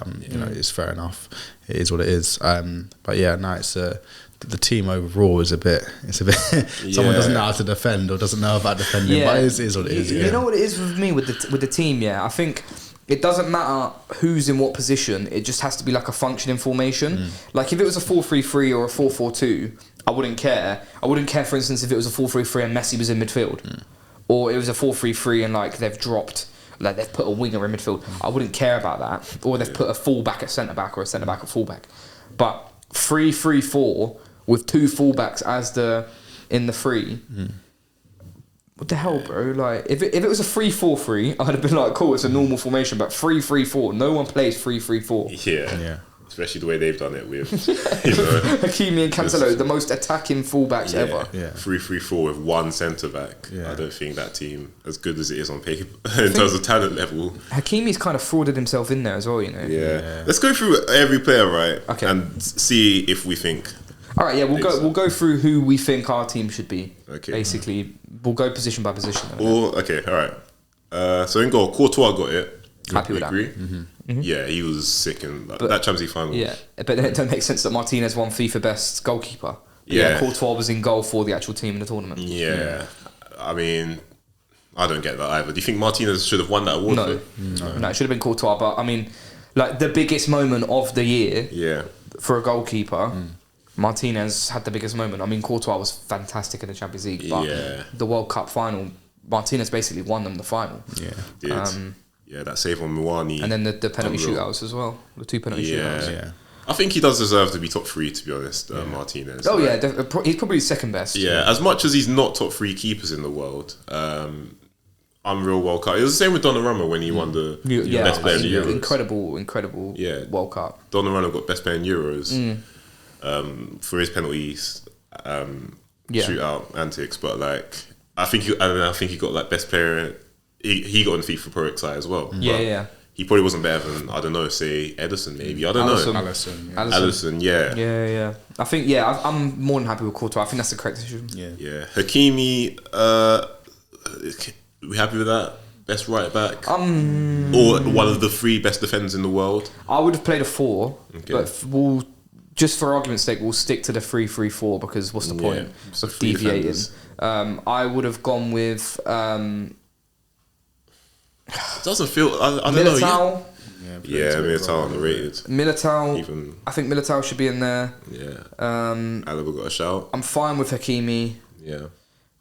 It's fair enough. It is what it is. But yeah, no, it's the team overall is a bit. Someone doesn't know how to defend or doesn't know about defending. But it is what it is.
You know what it is with me with the team. Yeah, I think. It doesn't matter who's in what position. It just has to be like a functioning formation. Like if it was a 4-3-3 or a 4-4-2, I wouldn't care. I wouldn't care, for instance, if it was a 4-3-3 and Messi was in midfield, or it was a 4-3-3 and like they've put a winger in midfield. I wouldn't care about that. Or they've put a fullback at centre back or a centre back at fullback. But 3-3-4 with two fullbacks in the three. What the hell, bro? Like, if it was a 3-4-3, I'd have been like, cool, it's a normal formation. But 3-3-4, no one plays 3-3-4.
Yeah. Especially the way they've done it with
Hakimi and Cancelo, the most attacking fullbacks ever.
3-3-4 with one centre back. I don't think that team, as good as it is on paper, in terms of talent level.
Hakimi's kind of frauded himself in there as well,
Yeah. Let's go through every player, right?
Okay.
And see if we think.
All right, we'll go through who we think our team should be.
Okay.
Basically, we'll go position by position.
Okay, all right. So in goal, Courtois got it.
Happy with that.
Agree? Yeah, he was sick in that Champions League final.
Yeah, but then it don't make sense that Martinez won FIFA Best goalkeeper. Courtois was in goal for the actual team in the tournament.
Yeah. I mean, I don't get that either. Do you think Martinez should have won that award?
No, it should have been Courtois. But I mean, like the biggest moment of the year for a goalkeeper, Martinez had the biggest moment. I mean, Courtois was fantastic in the Champions League, but the World Cup final, Martinez basically won them the final. Yeah,
that save on Muani.
And then the penalty shootouts as well. The two penalty shootouts.
Yeah. I think he does deserve to be top three, to be honest, Martinez.
Oh, he's probably second best.
Yeah, as much as he's not top three keepers in the world, unreal World Cup. It was the same with Donnarumma when he won the best player in the Euros.
Incredible World Cup.
Donnarumma got best player in Euros for his penalties shootout antics, but like I think he got like best player. He got in FIFA Pro XI as well. He probably wasn't better than, I don't know, say Edison maybe. I don't know. Alisson,
yeah. I think, I'm more than happy with Courtois. I think that's the correct decision.
Yeah. Hakimi, we happy with that? Best right back? Or one of the three best defenders in the world?
I would have played a 4, but we'll, just for argument's sake, we'll stick to the 3-3-4 because what's the point of deviating? I would have gone with...
It doesn't feel. I don't
Militao.
know. Militao underrated.
Militao. I think Militao should be in there.
Alaba got a shout.
I'm fine with Hakimi.
Yeah.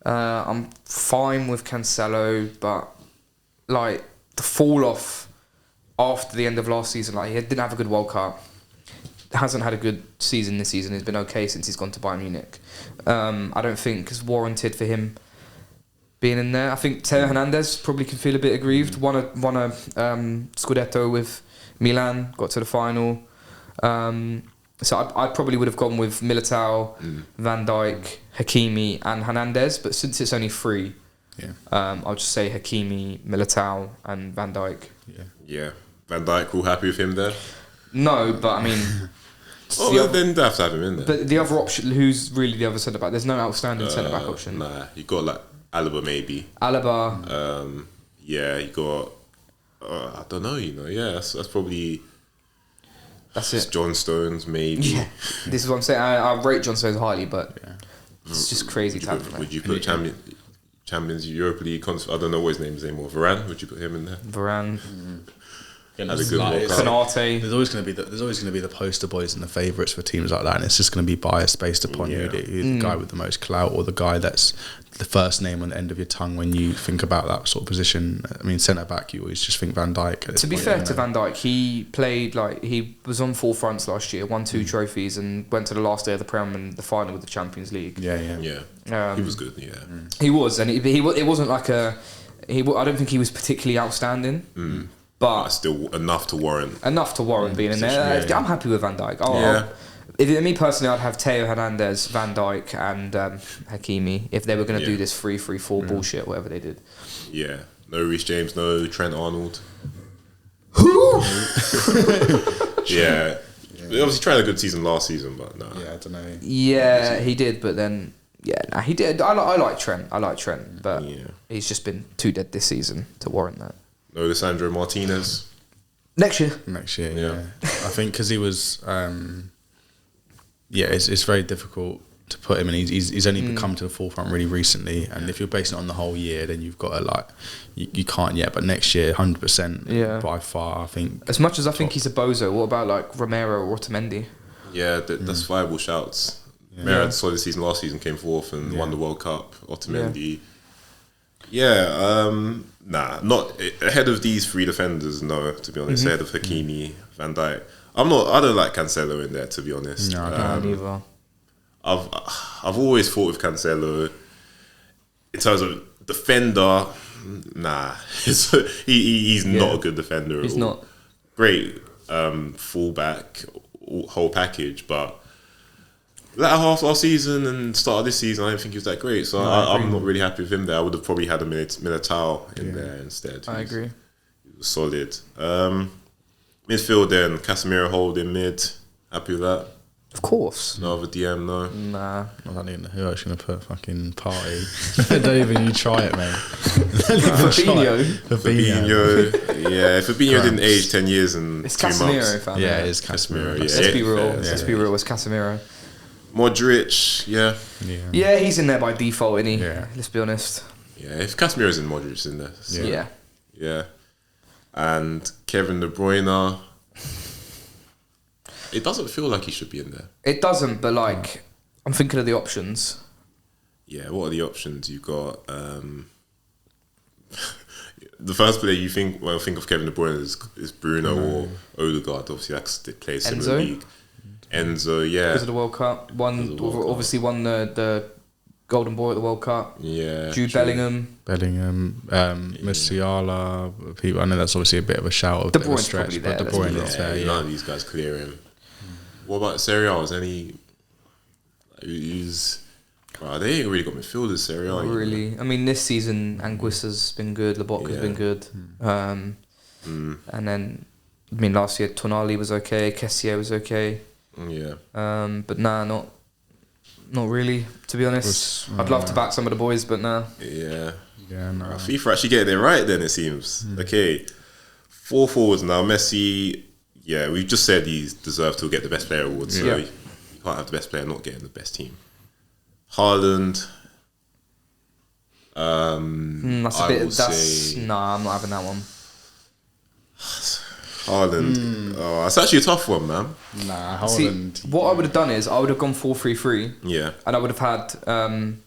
I'm fine with Cancelo, but like the fall off after the end of last season, like he didn't have a good World Cup. Hasn't had a good season this season. He's been okay since he's gone to Bayern Munich. I don't think it's warranted for him being in there. I think Theo Hernandez probably can feel a bit aggrieved. Won a Scudetto with Milan, got to the final. So I probably would have gone with Militao, Van Dijk, Hakimi and Hernandez, but since it's only 3, I'll just say Hakimi, Militao and Van Dijk.
Yeah. Van Dijk, all happy with him there?
No, but I mean...
then you have to have him in there.
But the other option, who's really the other centre-back? There's no outstanding centre-back option.
Nah, you got like Alaba maybe.
Alaba.
You got... I don't know, that's probably...
That's it.
John Stones, maybe.
Yeah, this is what I'm saying. I rate John Stones highly, but it's just crazy talent.
Would you put Champions Europa League? I don't know what his name is anymore. Varane? Would you put him in there?
Varane.
Had
a good Konate.
There's always going to be the poster boys and the favourites for teams like that, and it's just going to be biased based upon who's the guy with the most clout or the guy that's the first name on the end of your tongue when you think about that sort of position. I mean, centre back, you always just think Van Dijk.
To be fair to Van Dijk, he played he was on 4 fronts last year, won 2 trophies, and went to the last day of the Prem and the final with the Champions League.
Yeah. He was good. Yeah,
he was, and it wasn't like I don't think he was particularly outstanding. But
still enough to warrant
being in there. I'm happy with Van Dijk. Me personally, I'd have Theo Hernandez, Van Dijk, and Hakimi if they were going to do this 3-3-4 bullshit, whatever they did.
Yeah, no Reece James, no Trent Arnold. Yeah, obviously tried a good season last season, but no.
Yeah, I don't know.
Yeah, he did, but then he did. I like Trent, but he's just been too dead this season to warrant that.
No Lisandro Martinez.
Next year,
yeah. I think because he was, it's very difficult to put him in. He's only come to the forefront really recently, and if you're basing it on the whole year, then you've got to you can't yet. But next year, 100%, by far, I think.
As much as I think he's a bozo, what about like Romero or Otamendi?
Yeah, that's viable shouts. Romero had a solid season last season, came fourth and won the World Cup. Otamendi. Not ahead of these 3 defenders. No, to be honest, ahead of Hakimi, Van Dijk. I don't like Cancelo in there, to be honest.
No, I don't either.
I've always thought with Cancelo in terms of defender. Nah, he's not a good defender.
He's not
great fullback, whole package, but. Latter half last season and start of this season, I don't think he was that great. So I'm not really happy with him there. I would have probably had a Militao in there instead.
I agree.
He was solid. Midfield then, Casemiro holding mid. Happy with that?
Of course.
No other DM, no?
Nah.
I don't even know who else going to put fucking Partey. Don't even you try it, mate.
Fabinho. Yeah, if Fabinho didn't age 10 years and
it's
2
Casemiro,
months.
Fam.
Yeah, it is Casemiro.
Let's be real. Let's be real. It's Casemiro.
Modric,
yeah, he's in there by default, isn't he? Yeah. Let's be honest.
Yeah, if Casemiro's in, Modric's in there. So. Yeah. And Kevin De Bruyne, it doesn't feel like he should be in there.
It doesn't, but I'm thinking of the options.
Yeah, what are the options? You've got the first player you think of Kevin De Bruyne is Bruno or Odegaard. Obviously, they play a similar league. Enzo,
because of the World Cup, won the Golden Boy at the World Cup.
Yeah,
Jude Bellingham,
Musiala. People, I know that's obviously a bit of a shout of
De Bruyne's
stretch,
but
De Bruyne is there.
None of these guys clear him. What about Serie A? Is any who's? They ain't really got midfielders Serie A.
Really, I mean, this season Anguissa's been good, Lobotka's been good, and then last year Tonali was okay, Kessié was okay.
Yeah.
But not really, to be honest. I'd love to back some of the boys, but nah.
Yeah, no.
FIFA actually getting it right then, it seems. Okay. 4 forwards now. Messi, we've just said he's deserved to get the best player award, so you can't have the best player not getting the best team. Haaland.
I'm not having that one.
Haaland. Oh, it's actually a tough one, man.
Nah, Haaland.
See, what I would have done is I would have gone 4-3-3.
Yeah.
And I would have had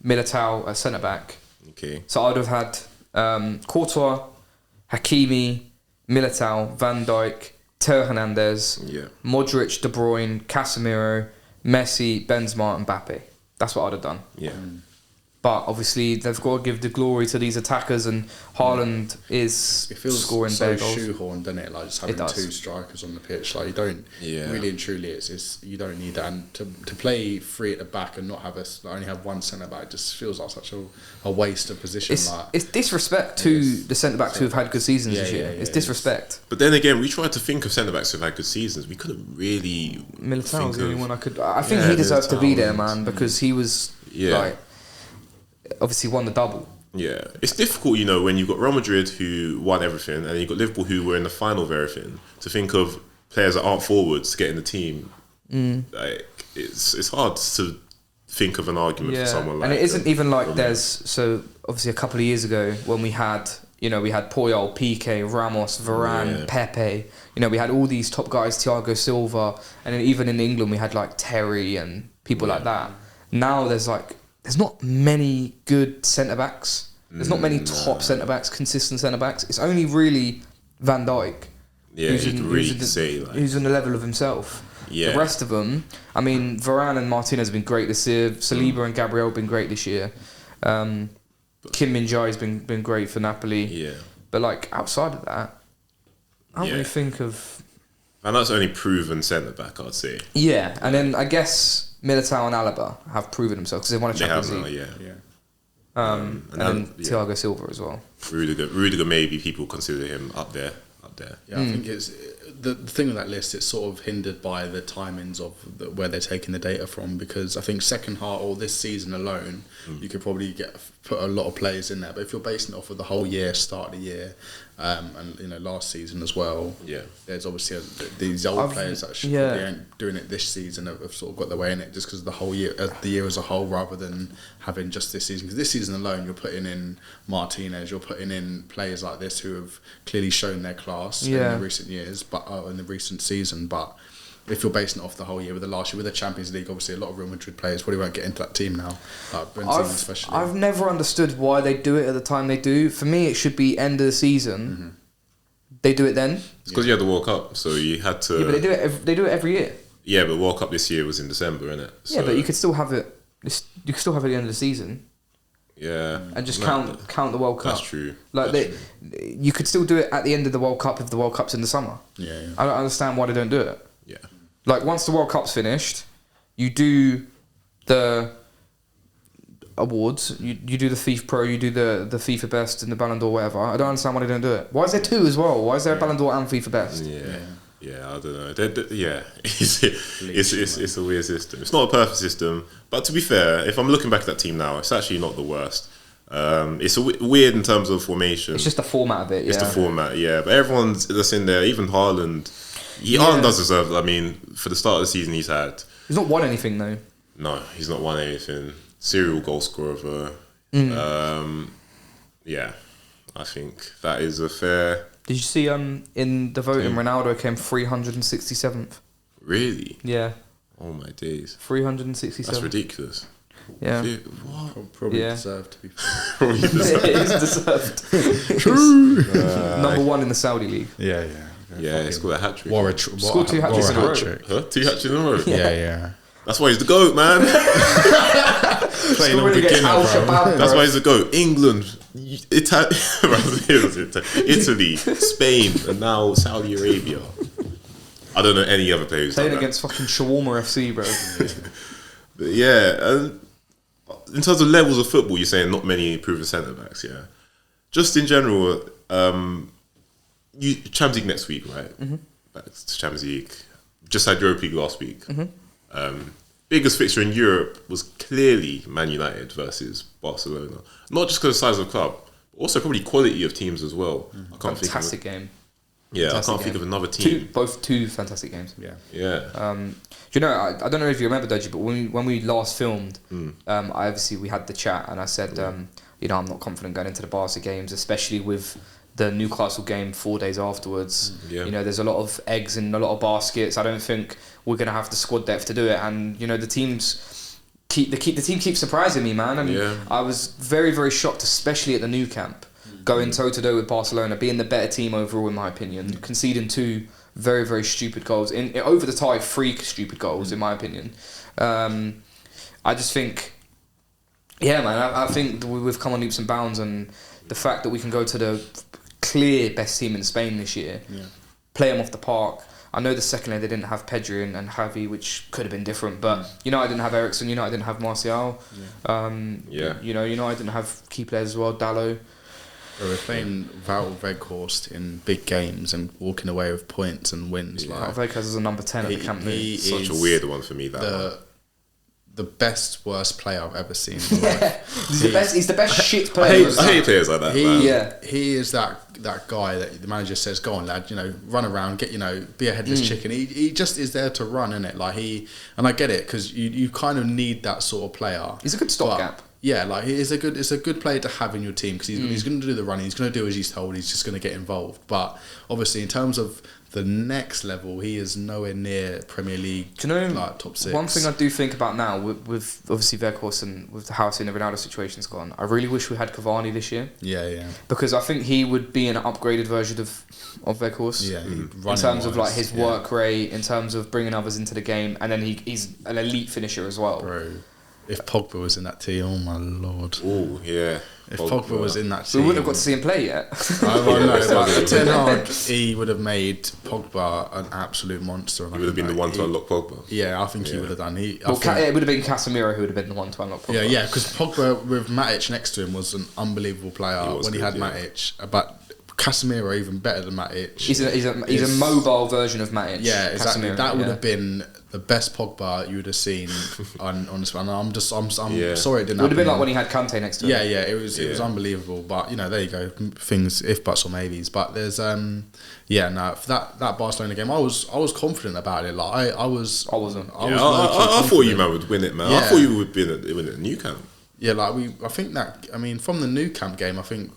Militao at centre back.
Okay.
So I would have had Courtois, Hakimi, Militao, Van Dijk, Teo Hernandez, Modric, De Bruyne, Casemiro, Messi, Benzema, and Mbappe. That's what I'd have done.
Yeah.
But obviously they've got to give the glory to these attackers, and Haaland is
It feels
scoring
so
bare goals.
shoehorned, doesn't it? Like just having two strikers on the pitch. Like you don't really and truly, it's you don't need that. And to play three at the back and not have only have one centre back just feels like such a waste of position.
It's disrespect to the centre backs who have had good seasons this year. It's disrespect.
But then again, we tried to think of centre backs who've had good seasons. We couldn't really.
Militao's the only one I could. I think he deserves to be there, man, because he was like. Obviously won the double.
Yeah, it's difficult, you know, when you've got Real Madrid who won everything and you've got Liverpool who were in the final of everything, to think of players that aren't forwards getting the team. Like it's hard to think of an argument for someone like that.
And it isn't even like so obviously a couple of years ago when we had Puyol, Piqué, Ramos, Varane, Pepe, we had all these top guys, Thiago Silva, and then even in England we had like Terry and people like that. Now there's not many good centre-backs. There's not many top centre-backs, consistent centre-backs. It's only really Van Dijk.
Yeah, who's
on the level of himself. Yeah. The rest of them, I mean, Varane and Martinez have been great this year. Saliba and Gabriel have been great this year. Kim Min-jae has been great for Napoli. Yeah. But outside of that, I don't really think of...
And that's only proven centre-back, I'd say.
Yeah, and then I guess... Militao and Alaba have proven themselves because they won a Champions League. And then Thiago Silva as well.
Rudiger, maybe people consider him up there.
Yeah, I think it's the thing with that list. It's sort of hindered by the timings of where they're taking the data from. Because I think second half or this season alone, you could probably put a lot of players in there. But if you're basing it off of the whole year, start of the year, and last season as well, there's obviously these old players that probably ain't doing it this season have sort of got their way in it just because of the whole year, the year as a whole, rather than having just this season. Because this season alone, you're putting in Martinez, you're putting in players like this who have clearly shown their class in the recent years, but in the recent season. But if you're basing it off the whole year, with the last year, with the Champions League, obviously a lot of Real Madrid players probably won't get into that team now. Benzema especially.
I've never understood why they do it at the time they do. For me, it should be end of the season. They do it then.
It's because you had the World Cup, so you had to.
Yeah, but they do it every year.
Yeah, but World Cup this year was in December, innit? So
yeah, but you could still have it. You could still have it at the end of the season.
Yeah,
and just count the World Cup.
That's true.
You could still do it at the end of the World Cup if the World Cup's in the summer.
Yeah.
I don't understand why they don't do it.
Yeah.
Once the World Cup's finished, you do the awards. You do the FIFA Pro. You do the FIFA Best and the Ballon d'Or, whatever. I don't understand why they don't do it. Why is there two as well? Why is there a Ballon d'Or and FIFA Best?
Yeah, I don't know. It's a weird system. It's not a perfect system, but to be fair, if I'm looking back at that team now, it's actually not the worst. It's weird in terms of formation.
It's just the format of it.
It's the format, But everyone that's in there, even Haaland, Haaland does deserve. I mean, for the start of the season, he's
not won anything though.
No, he's not won anything. Serial goal scorer though. I think that is a fair.
Did you see in the voting, Ronaldo came 367th?
Really?
Yeah.
Oh my days.
367.
That's ridiculous.
Yeah.
What?
Probably deserved to be fair.
Probably deserved.
It is deserved. True. Number one in the Saudi league.
Yeah.
Yeah, he scored a hat trick.
Scored 2 hat tricks in a row.
Huh? 2 hat tricks in a row?
Yeah.
That's why he's the GOAT, man.
Playing on beginner, bro.
That's why he's the GOAT. England, Italy, Spain, and now Saudi Arabia. I don't know any other players
playing against fucking Shawarma FC, bro.
But in terms of levels of football, you're saying not many proven centre backs. Yeah, just in general, Champions League next week, right? Back to Champions League. Just had Europa League last week. Biggest fixture in Europe was clearly Man United versus Barcelona. Not just because of the size of the club, but also probably quality of teams as well. I can't
fantastic game.
Yeah, I can't think of another team.
Both two fantastic games.
Yeah.
Do you know? I don't know if you remember, Dodzi, but when we last filmed, we had the chat, and I said, I'm not confident going into the Barca games, especially with the Newcastle game 4 days afterwards.
Yeah.
You know, there's a lot of eggs in a lot of baskets. I don't think we're going to have the squad depth to do it. And, you know, the team keeps surprising me, man. And I was very, very shocked, especially at the new camp, going toe-to-toe with Barcelona, being the better team overall, in my opinion, conceding 2 very, very stupid goals. Over the tie, 3 stupid goals, in my opinion. I just think, man, I think we've come on leaps and bounds, and the fact that we can go to the clear best team in Spain this year, play them off the park. I know the second leg they didn't have Pedri and Javi, which could have been different, but United didn't have Eriksen, United didn't have Martial. You know, United didn't have key players as well, Dallo.
We're playing Wout Weghorst in big games and walking away with points and wins.
Wout Weghorst is a number 10 at the Camp Nou.
Such a weird one for me,
the best worst player I've ever seen.
He's the best shit player.
I hate players like that.
He is that guy that the manager says, "Go on, lad, you know, run around, get, you know, be a headless chicken." He just is there to run, innit? Like and I get it, because you kind of need that sort of player.
He's a good stopgap.
Yeah, like it's a good player to have in your team, because he's going to do the running, he's going to do as he's told, he's just going to get involved. But obviously, in terms of the next level, he is nowhere near Premier League.
Do you know,
like top 6.
One thing I do think about now with obviously Weghorst and with how soon the Ronaldo situation's gone, I really wish we had Cavani this year. Yeah. Because I think he would be an upgraded version of Weghorst. Yeah. In terms of like his work rate, in terms of bringing others into the game, and then he's an elite finisher as well.
Bro, if Pogba was in that team, oh my lord.
Oh yeah.
If Pogba was in that team,
we wouldn't have got to see him play yet.
I know, but Ten Hag, he would have made Pogba an absolute monster.
He would have been the one to unlock Pogba.
Yeah, I think he would have done.
It would have been Casemiro who would have been the one to unlock Pogba.
Yeah, because Pogba with Matic next to him was an unbelievable player when he had Matic. But Casemiro even better than Matic.
He's a mobile version of Matic.
Yeah, exactly.
Casemiro,
that would have been the best Pogba you would have seen on this one. I'm sorry it didn't happen.
It would have been like when he had Kante next to him.
Yeah, it was unbelievable. But you know, there you go. Things if buts or maybes. But there's for that Barcelona game, I was confident about it. Like I wasn't.
I thought you man would win it, man.
Yeah.
I thought you would win it at New Camp.
Yeah, I think from the Nou Camp game, I think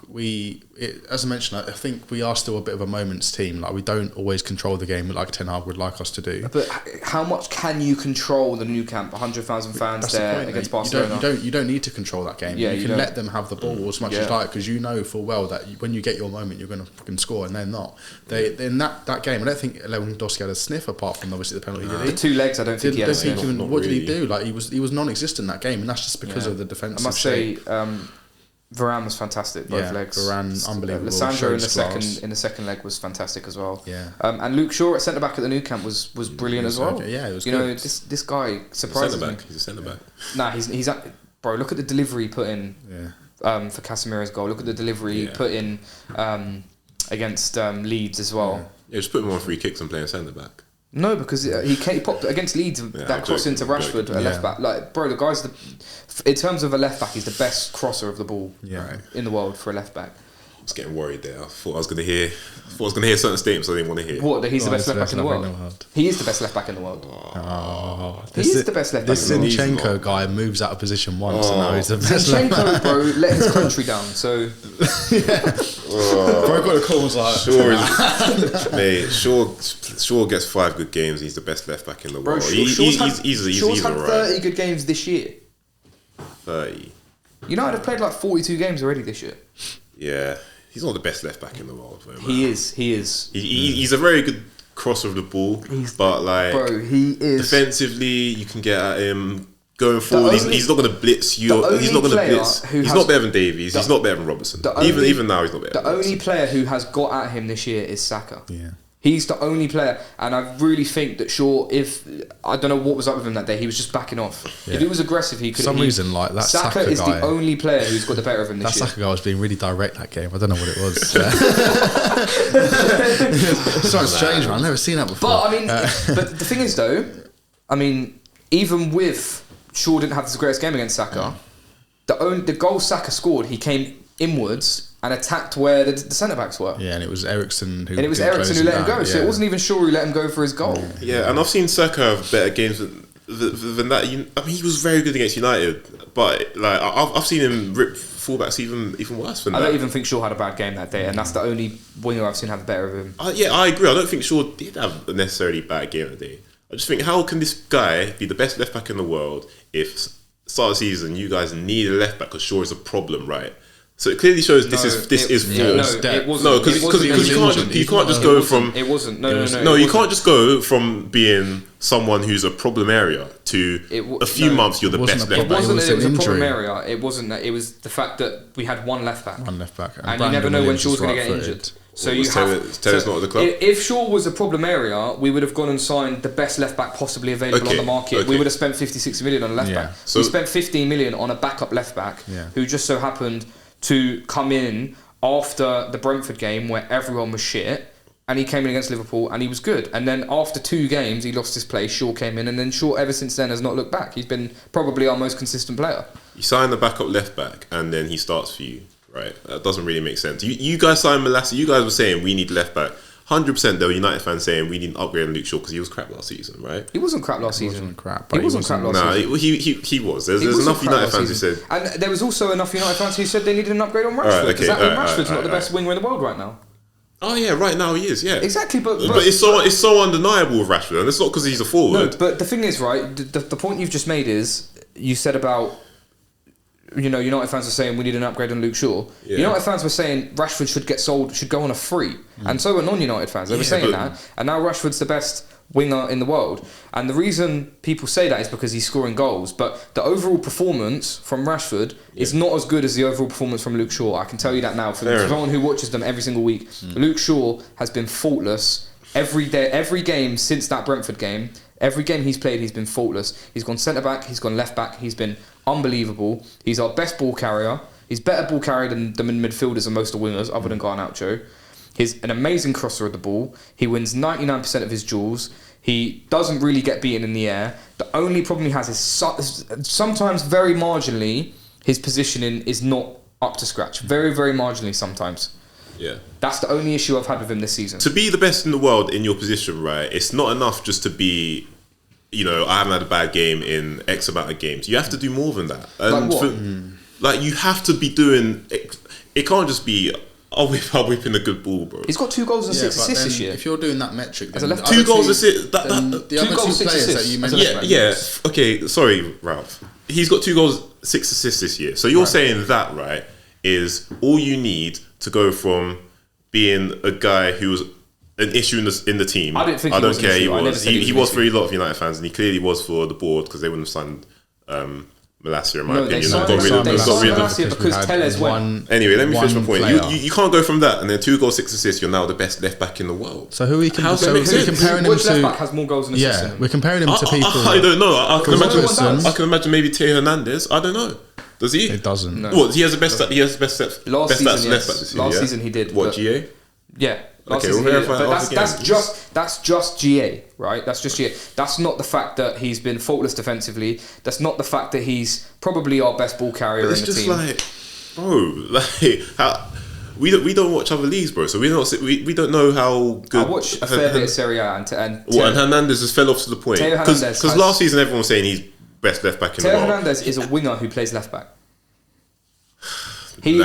as I mentioned, I think we are still a bit of a moments team. Like we don't always control the game like Ten Hag would like us to do.
But how much can you control the Nou Camp? 100,000 fans there against Barcelona.
You don't need to control that game.
Yeah,
you can let them have the ball as much as you like, because you know full well that when you get your moment, you're going to fucking score, and they're not. In that game, I don't think Lewandowski had a sniff apart from obviously the penalty. Did he?
The 2 legs, I don't think he had a sniff.
What did he do? Like he was non-existent in that game, and that's just because of the defensive.
I must say, Varane was fantastic. Both legs.
Varane, unbelievable.
Lissandro in the second leg was fantastic as well.
Yeah.
And Luke Shaw at centre back at the Nou Camp was brilliant as well.
Yeah, it was.
You know, this guy surprises me.
He's a centre back.
Nah, he's bro. Look at the delivery he put in. For Casemiro's goal. Look at the delivery he put in against Leeds as well.
Yeah, just put him on free kicks and play a centre back.
No, because he popped against Leeds that cross into Rashford, a left back. Like, bro, the guy's in terms of a left back, he's the best crosser of the ball in the world for a left back.
I was getting worried there. I thought I was going to hear certain statements I didn't want to hear.
What? That he's the best left back in the world? He is the best left back in the world. He is the best left back in the world.
This Zinchenko guy moves out of position once, and now he's the best left back.
Zinchenko, bro, let his country down. So,
bro, got a call. Was like,
Shaw gets 5 good games. He's the best left back in the world.
Shaw's had 30 good games this year.
30.
United have played like 42 games already this year.
Yeah. He's not the best left back in the world. Though,
he is.
He's a very good crosser of the ball, but like,
bro, he is
defensively. You can get at him going forward. He's not going to blitz you. He's not going to blitz. He's not better than Davies. He's not better than Robertson. Even now, he's not better.
The only player who has got at him this year is Saka.
Yeah.
He's the only player, and I really think that Shaw, I don't know what was up with him that day, he was just backing off. Yeah. If he was aggressive, he could.
For some reason, like that Saka
is
guy,
the only player who's got the better of him this year.
That Saka guy was being really direct that game. I don't know what it was. It's so strange, man. I've never seen that before.
But I mean, but the thing is, though, I mean, even with Shaw didn't have the greatest game against Saka, the goal Saka scored, he came inwards and attacked where the centre backs were.
Yeah, and it was Eriksen who.
let him go. So it wasn't even Shaw who let him go for his goal.
Yeah, and I've seen Saka have better games than that. I mean, he was very good against United, but like I've seen him rip fullback's even worse than
I
that.
don't even think Shaw had a bad game that day, and that's the only winger I've seen have better of him.
Yeah, I agree. I don't think Shaw did have a necessarily bad game that day. I just think, how can this guy be the best left back in the world if start of the season you guys need a left back because Shaw is a problem, right? So it clearly shows this is forced.
No, it wasn't.
No, because you can't just go from.
It wasn't. No.
No, you can't just go from being someone who's a problem area to a few months you're the best left back.
It wasn't that it was a problem area. It wasn't that. It was the fact that we had one left back.
And
you never know when Shaw's going to get injured. So you have.
Taylor's not at the club.
If Shaw was a problem area, we would have gone and signed the best left back possibly available on the market. We would have spent 56 million on a left back. So we spent 15 million on a backup left back who just so happened to come in after the Brentford game where everyone was shit, and he came in against Liverpool and he was good. And then after 2 games he lost his place. Shaw came in, and then Shaw ever since then has not looked back. He's been probably our most consistent player.
You sign the backup left back and then he starts for you. Right, that doesn't really make sense. You guys signed Malassi. You guys were saying we need left back. 100% there were United fans saying we need an upgrade on Luke Shaw because he was crap last season, right?
He wasn't crap last season.
He wasn't crap
last season. He was. There's enough United fans who said,
and there was also enough United fans who said they needed an upgrade on Rashford. Does that mean Rashford's not the best winger in the world right now?
Oh yeah, right now he is. Yeah,
exactly. But
it's so undeniable with Rashford, and it's not because he's a forward.
No, but the thing is, right? The point you've just made is you said about. United fans were saying we need an upgrade on Luke Shaw. Yeah. United fans were saying Rashford should get sold, should go on a free. And so were non-United fans. They were saying that. And now Rashford's the best winger in the world. And the reason people say that is because he's scoring goals. But the overall performance from Rashford is not as good as the overall performance from Luke Shaw. I can tell you that now. For someone who watches them every single week, Luke Shaw has been faultless every day, every game since that Brentford game. Every game he's played, he's been faultless. He's gone centre-back, he's gone left-back, he's been unbelievable. He's our best ball carrier. He's better ball carrier than the midfielders and most of the wingers, other than Garnacho. He's an amazing crosser of the ball. He wins 99% of his duels. He doesn't really get beaten in the air. The only problem he has is sometimes, very marginally, his positioning is not up to scratch. Very, very marginally sometimes.
Yeah.
That's the only issue I've had with him this season.
To be the best in the world in your position, right, it's not enough just to be, I haven't had a bad game in X amount of games. You have to do more than that. And
like what?
Like, you have to be doing... It can't just be, I'll whip in a good ball, bro.
He's got 2 goals and 6 assists this year.
If you're doing that metric...
As a left
2 goals, assists...
The other 2 players that you mentioned...
Yeah. Okay, sorry, Ralph. He's got 2 goals, 6 assists this year. So you're saying that, right, is all you need to go from being a guy who was an issue in the team.
I didn't think
I don't care.
He was.
He was for a lot of United fans, and he clearly was for the board because they wouldn't have signed Malassia, in my opinion.
They signed Malassia because Tellez went.
Anyway, let me finish my point. You can't go from that and then 2 goals, 6 assists. You're now the best left back in the world.
So who are we comparing him to?
Which left back has more goals and assists?
Yeah, we're comparing him to people.
I don't know. I can imagine maybe Theo Hernandez. I don't know. Does he?
It doesn't.
No. What? He has the best. He has the best set.
Last season,
left back this year.
Last season he did.
What, GA?
Yeah.
Okay, we'll verify that.
But that's just GA, right? That's just GA. That's not the fact that he's been faultless defensively. That's not the fact that he's probably our best ball carrier in the team.
It's just we don't watch other leagues, bro. So we don't know how good.
I watch a fair bit of Serie A and
Hernandez just fell off to the point because last season everyone was saying he's best left back in the world.
Theo Hernandez is a winger who plays left back.
He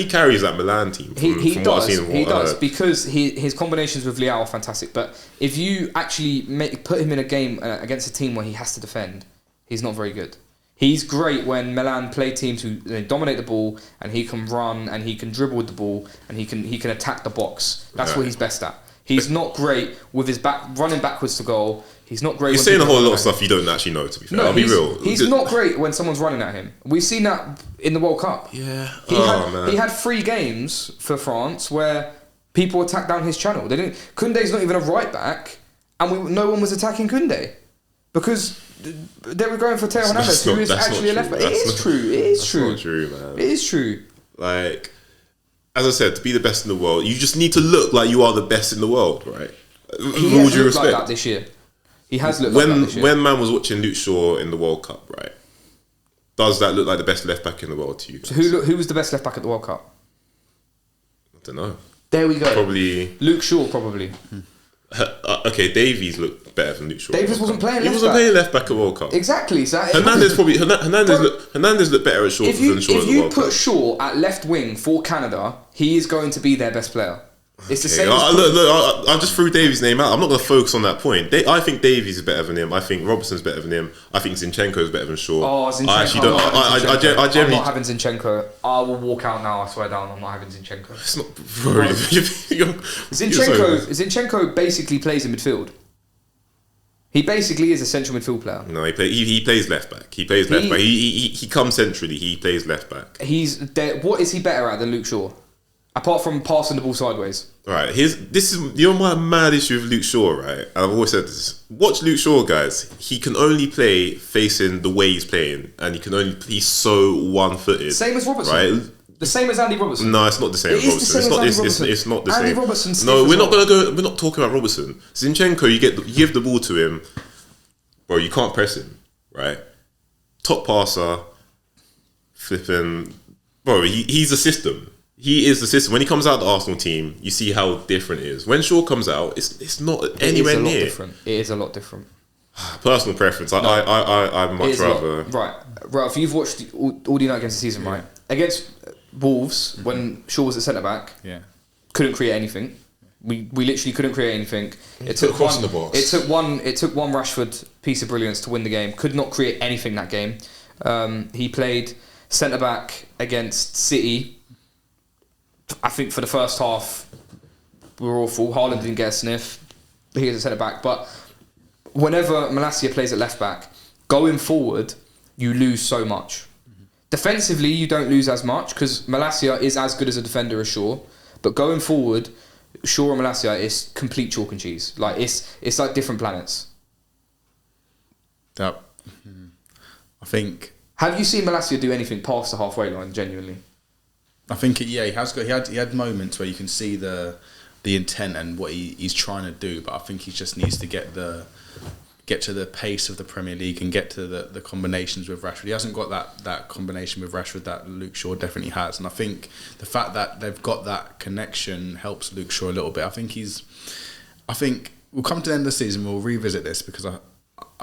carries that Milan team.
He does because his combinations with Leao are fantastic. But if you actually put him in a game against a team where he has to defend, he's not very good. He's great when Milan play teams who dominate the ball and he can run and he can dribble with the ball and he can attack the box. That's what he's best at. He's not great with his back running backwards to goal. He's not great.
You're saying a whole lot of stuff you don't actually know, to be fair. I'll be real.
He's not great when someone's running at him. We've seen that in the World Cup.
Yeah.
He had 3 games for France where people attacked down his channel. Koundé's not even a right back, and no one was attacking Koundé because they were going for Theo Hernandez, who is actually a left back. It is true. It is true.
That's not true, man.
It is true.
Like, as I said, to be the best in the world, you just need to look like you are the best in the world, right?
He has looked like that this year. He has looked like that this year.
When man was watching Luke Shaw in the World Cup, right? Does that look like the best left back in the world to you guys?
So who was the best left back at the World Cup?
I don't know.
There we go.
Probably
Luke Shaw, probably.
Okay, Davies looked better than Luke Shaw.
Davies wasn't playing left back.
He wasn't playing left back at World Cup.
Exactly. So
Hernandez looked better at Shaw than Shaw at the World Cup.
If you put Shaw at left wing for Canada, he is going to be their best player. It's the same.
I just threw Davies' name out. I'm not going to focus on that point. I think Davies is better than him. I think Robertson's better than him. I think Zinchenko is better than Shaw.
Oh, Zinchenko.
I actually don't. I generally.
I'm not having Zinchenko. I will walk out now. I swear down. I'm not having Zinchenko.
It's not.
Zinchenko basically plays in midfield. He basically is a central midfield player.
No, he plays left back. He plays left back. He comes centrally. He plays left back.
What is he better at than Luke Shaw? Apart from passing the ball sideways.
Right, my mad issue with Luke Shaw, right? And I've always said this. Watch Luke Shaw, guys. He can only play facing the way he's playing, and he's so one-footed.
Same as Robertson.
Right?
The same as Andy Robertson.
No, it's not the same as Robertson. It's not the same.
Andy Robertson.
No, we're not talking about Robertson. Zinchenko, you give the ball to him, bro. You can't press him, right? Top passer, flipping, bro. He's a system. He is the system. When he comes out of the Arsenal team, you see how different it is. When Shaw comes out, it's not anywhere near.
It is a lot different.
Personal preference. I much rather.
Right, Ralph, you've watched all the United games this season, right? Against Wolves, when Shaw was at centre back, couldn't create anything. We literally couldn't create anything. It took one Rashford piece of brilliance to win the game. Could not create anything that game. He played centre back against City. I think for the first half, we were awful. Haaland didn't get a sniff. He was a centre back, but whenever Malacia plays at left back, going forward, you lose so much. Defensively, you don't lose as much because Malacia is as good as a defender as Shaw. But going forward, Shaw and Malacia is complete chalk and cheese. Like it's like different planets.
I think.
Have you seen Malacia do anything past the halfway line? Genuinely.
I think he has got. He had moments where you can see the intent and what he's trying to do, but I think he just needs to get to the pace of the Premier League and get to the combinations with Rashford. He hasn't got that combination with Rashford that Luke Shaw definitely has, and I think the fact that they've got that connection helps Luke Shaw a little bit. I think we'll come to the end of the season. We'll revisit this because I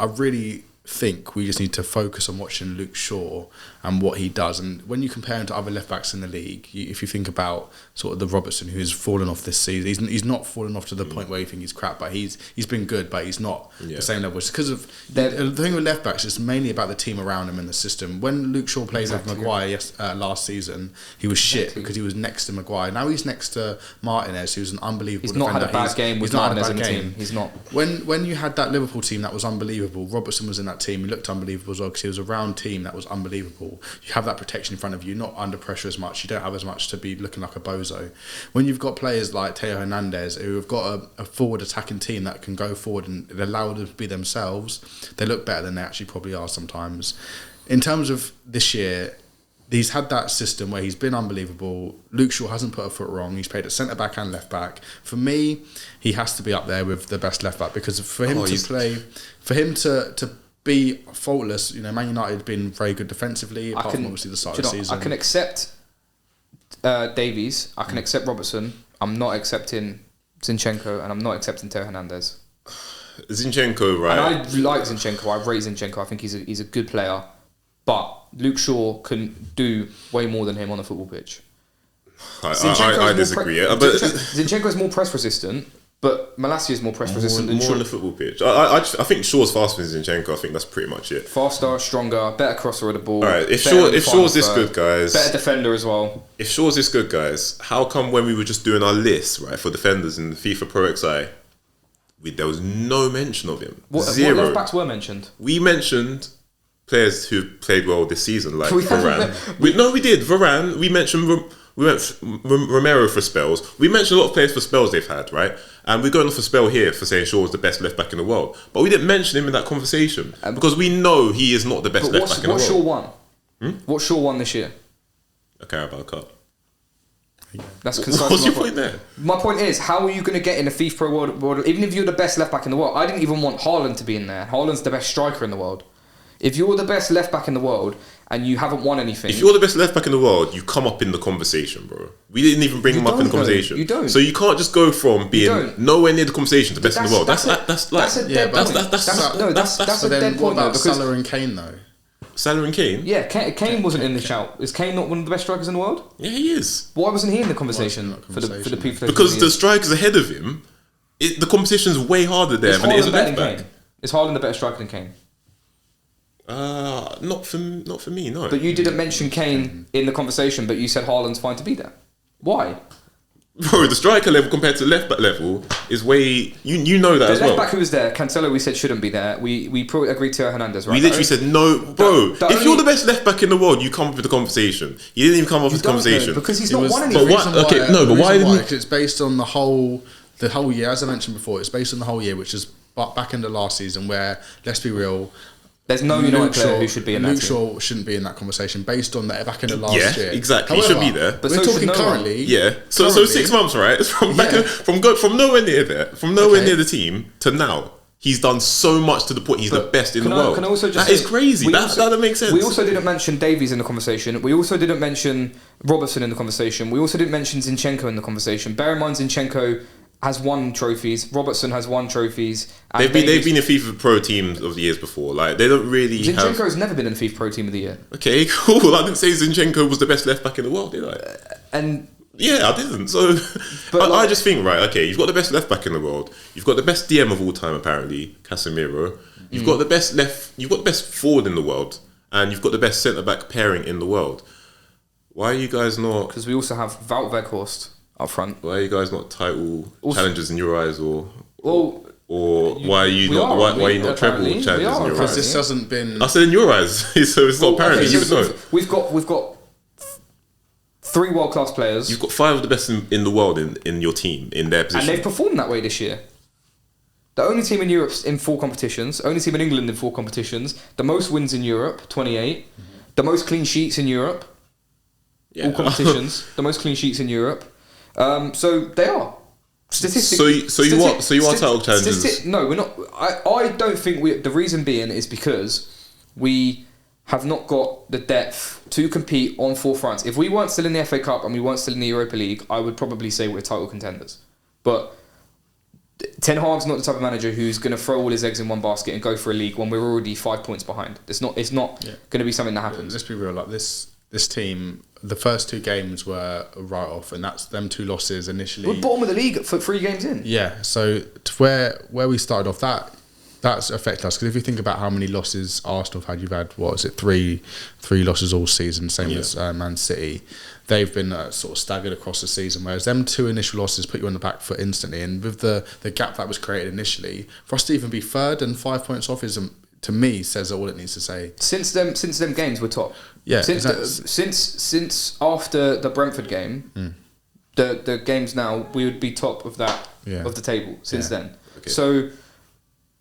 really think we just need to focus on watching Luke Shaw and what he does. And when you compare him to other left backs in the league, if you think about sort of the Robertson who's fallen off this season, he's not fallen off to the point where you think he's crap, but he's been good, but he's not the same level. It's because of the thing with left backs is mainly about the team around him and the system. When Luke Shaw played with Maguire last season, he was shit because he was next to Maguire. Now he's next to Martinez, who's an unbelievable defender.
He's not had a bad game with Martinez in the team. He's not.
When you had that Liverpool team that was unbelievable, Robertson was in that team. He looked unbelievable as well because he was a round team that was unbelievable. You have that protection in front of you, not under pressure as much. You don't have as much to be looking like a bozo. When you've got players like Theo Hernandez who have got a forward attacking team that can go forward and allow them to be themselves, they look better than they actually probably are sometimes. In terms of this year, he's had that system where he's been unbelievable. Luke Shaw hasn't put a foot wrong. He's played at centre back and left back. For me, he has to be up there with the best left back because for him to be faultless, Man United have been very good defensively, apart from obviously the start of the season.
I can accept Davies, I can accept Robertson. I'm not accepting Zinchenko, and I'm not accepting Theo Hernandez.
Zinchenko, right?
And I like Zinchenko. I rate Zinchenko. I think he's a good player, but Luke Shaw can do way more than him on the football pitch.
I disagree.
Zinchenko is more press resistant. But Malacia is more press resistant than Shaw.
More on the football pitch. I think Shaw's faster than Zinchenko. I think that's pretty much it.
Faster, stronger, better crosser of the ball.
Alright, if Shaw's this good, guys.
Better defender as well.
If Shaw's this good, guys, how come when we were just doing our list, right, for defenders in the FIFA Pro XI, there was no mention of him? Zero.
What left backs were mentioned?
We mentioned players who played well this season, like Varane. We did. Varane. We mentioned Romero for spells. We mentioned a lot of players for spells they've had, right? And we're going off a spell here for saying Shaw was the best left back in the world. But we didn't mention him in that conversation because we know he is not the best left back in the world.
What Shaw won? What Shaw won this year?
A Carabao Cup.
That's concise.
What's your point there?
My point is, how are you going to get in a FIFA Pro World? Even if you're the best left back in the world, I didn't even want Haaland to be in there. Haaland's the best striker in the world. If you're the best left back in the world and you haven't won anything,
if you're the best left back in the world, you come up in the conversation, bro. We didn't even bring him up in the conversation.
You don't.
So you can't just go from being nowhere near the conversation to best in the world. That's
a dead point. That's a dead point.
What about Salah and Kane though?
Salah and Kane?
Yeah, Kane wasn't in the shout. Is Kane not one of the best strikers in the world?
Yeah, he is.
Why wasn't he in the conversation for the people?
Because the strikers ahead of him, the competition's way harder there, and it isn't left back.
Is Haaland the better striker than Kane?
Not for me, no.
But you didn't mention Kane in the conversation, but you said Haaland's fine to be there. Why?
Bro, the striker level compared to the left back level is way. You know that as well.
The left back who was there, Cancelo, we said shouldn't be there. We probably agreed to Hernandez, right?
We literally said no, bro. If you're the best left back in the world, you come up with the conversation. You didn't even come up with the conversation
because he's not won anything.
But why didn't?
Because it's based on the whole year, as I mentioned before. It's based on the whole year, which is back end of last season, where let's be real.
There's no United player who should be in that.
Luke Shaw shouldn't be in that conversation based on that back in the last year.
Yeah, exactly. However, he should be there.
But we're talking currently.
Yeah. So 6 months, right? From nowhere near there, from nowhere near the team to now. He's done so much to the point he's the best in the world. That is crazy. That doesn't make sense.
We also didn't mention Davies in the conversation. We also didn't mention Robertson in the conversation. We also didn't mention Zinchenko in the conversation. Bear in mind, Zinchenko has won trophies. Robertson has won trophies.
They've been in FIFA Pro teams of the years before. Like they don't really.
Zinchenko's never been in the FIFA Pro team of the year.
Okay, cool. I didn't say Zinchenko was the best left back in the world, did I? Yeah, I didn't. So, I just think, right, okay, you've got the best left back in the world. You've got the best DM of all time, apparently, Casemiro. You've got the best forward in the world, and you've got the best centre back pairing in the world. Why are you guys not?
Because we also have Wout Weghorst up front.
Why are you guys not title challengers in your eyes, or why are you not? Why are you not treble challengers in your eyes?
Because this hasn't been.
I said in your eyes, so it's not apparent. You know.
We've got 3 world-class players.
You've got 5 of the best in the world in your team, in their position.
And they've performed that way this year. The only team in Europe in 4 competitions, only team in England in 4 competitions, the most wins in Europe, 28, the most clean sheets in Europe, all competitions, the most clean sheets in Europe. So they are. Statistically.
So you are title challengers?
No, we're not. I don't think the reason being is because we have not got the depth to compete on 4 fronts. If we weren't still in the FA Cup and we weren't still in the Europa League, I would probably say we're title contenders. But Ten Hag's not the type of manager who's going to throw all his eggs in one basket and go for a league when we're already 5 points behind. It's not going to be something that happens.
Let's be real. Like this team, the first 2 games were a write-off, and that's them 2 losses initially.
We're bottom of the league for 3 games in.
Yeah. So to where we started off, that's affected us, because if you think about how many losses Arsenal have had, you've had, what is it, three losses all season, same as Man City. They've been sort of staggered across the season, whereas them 2 initial losses put you on the back foot instantly, and with the gap that was created initially, for us to even be 3rd and 5 points off is, to me, says all it needs to say. Since
them games, we're top.
Yeah.
Since after the Brentford game, the games now, we would be top of that of the table since then. Okay. So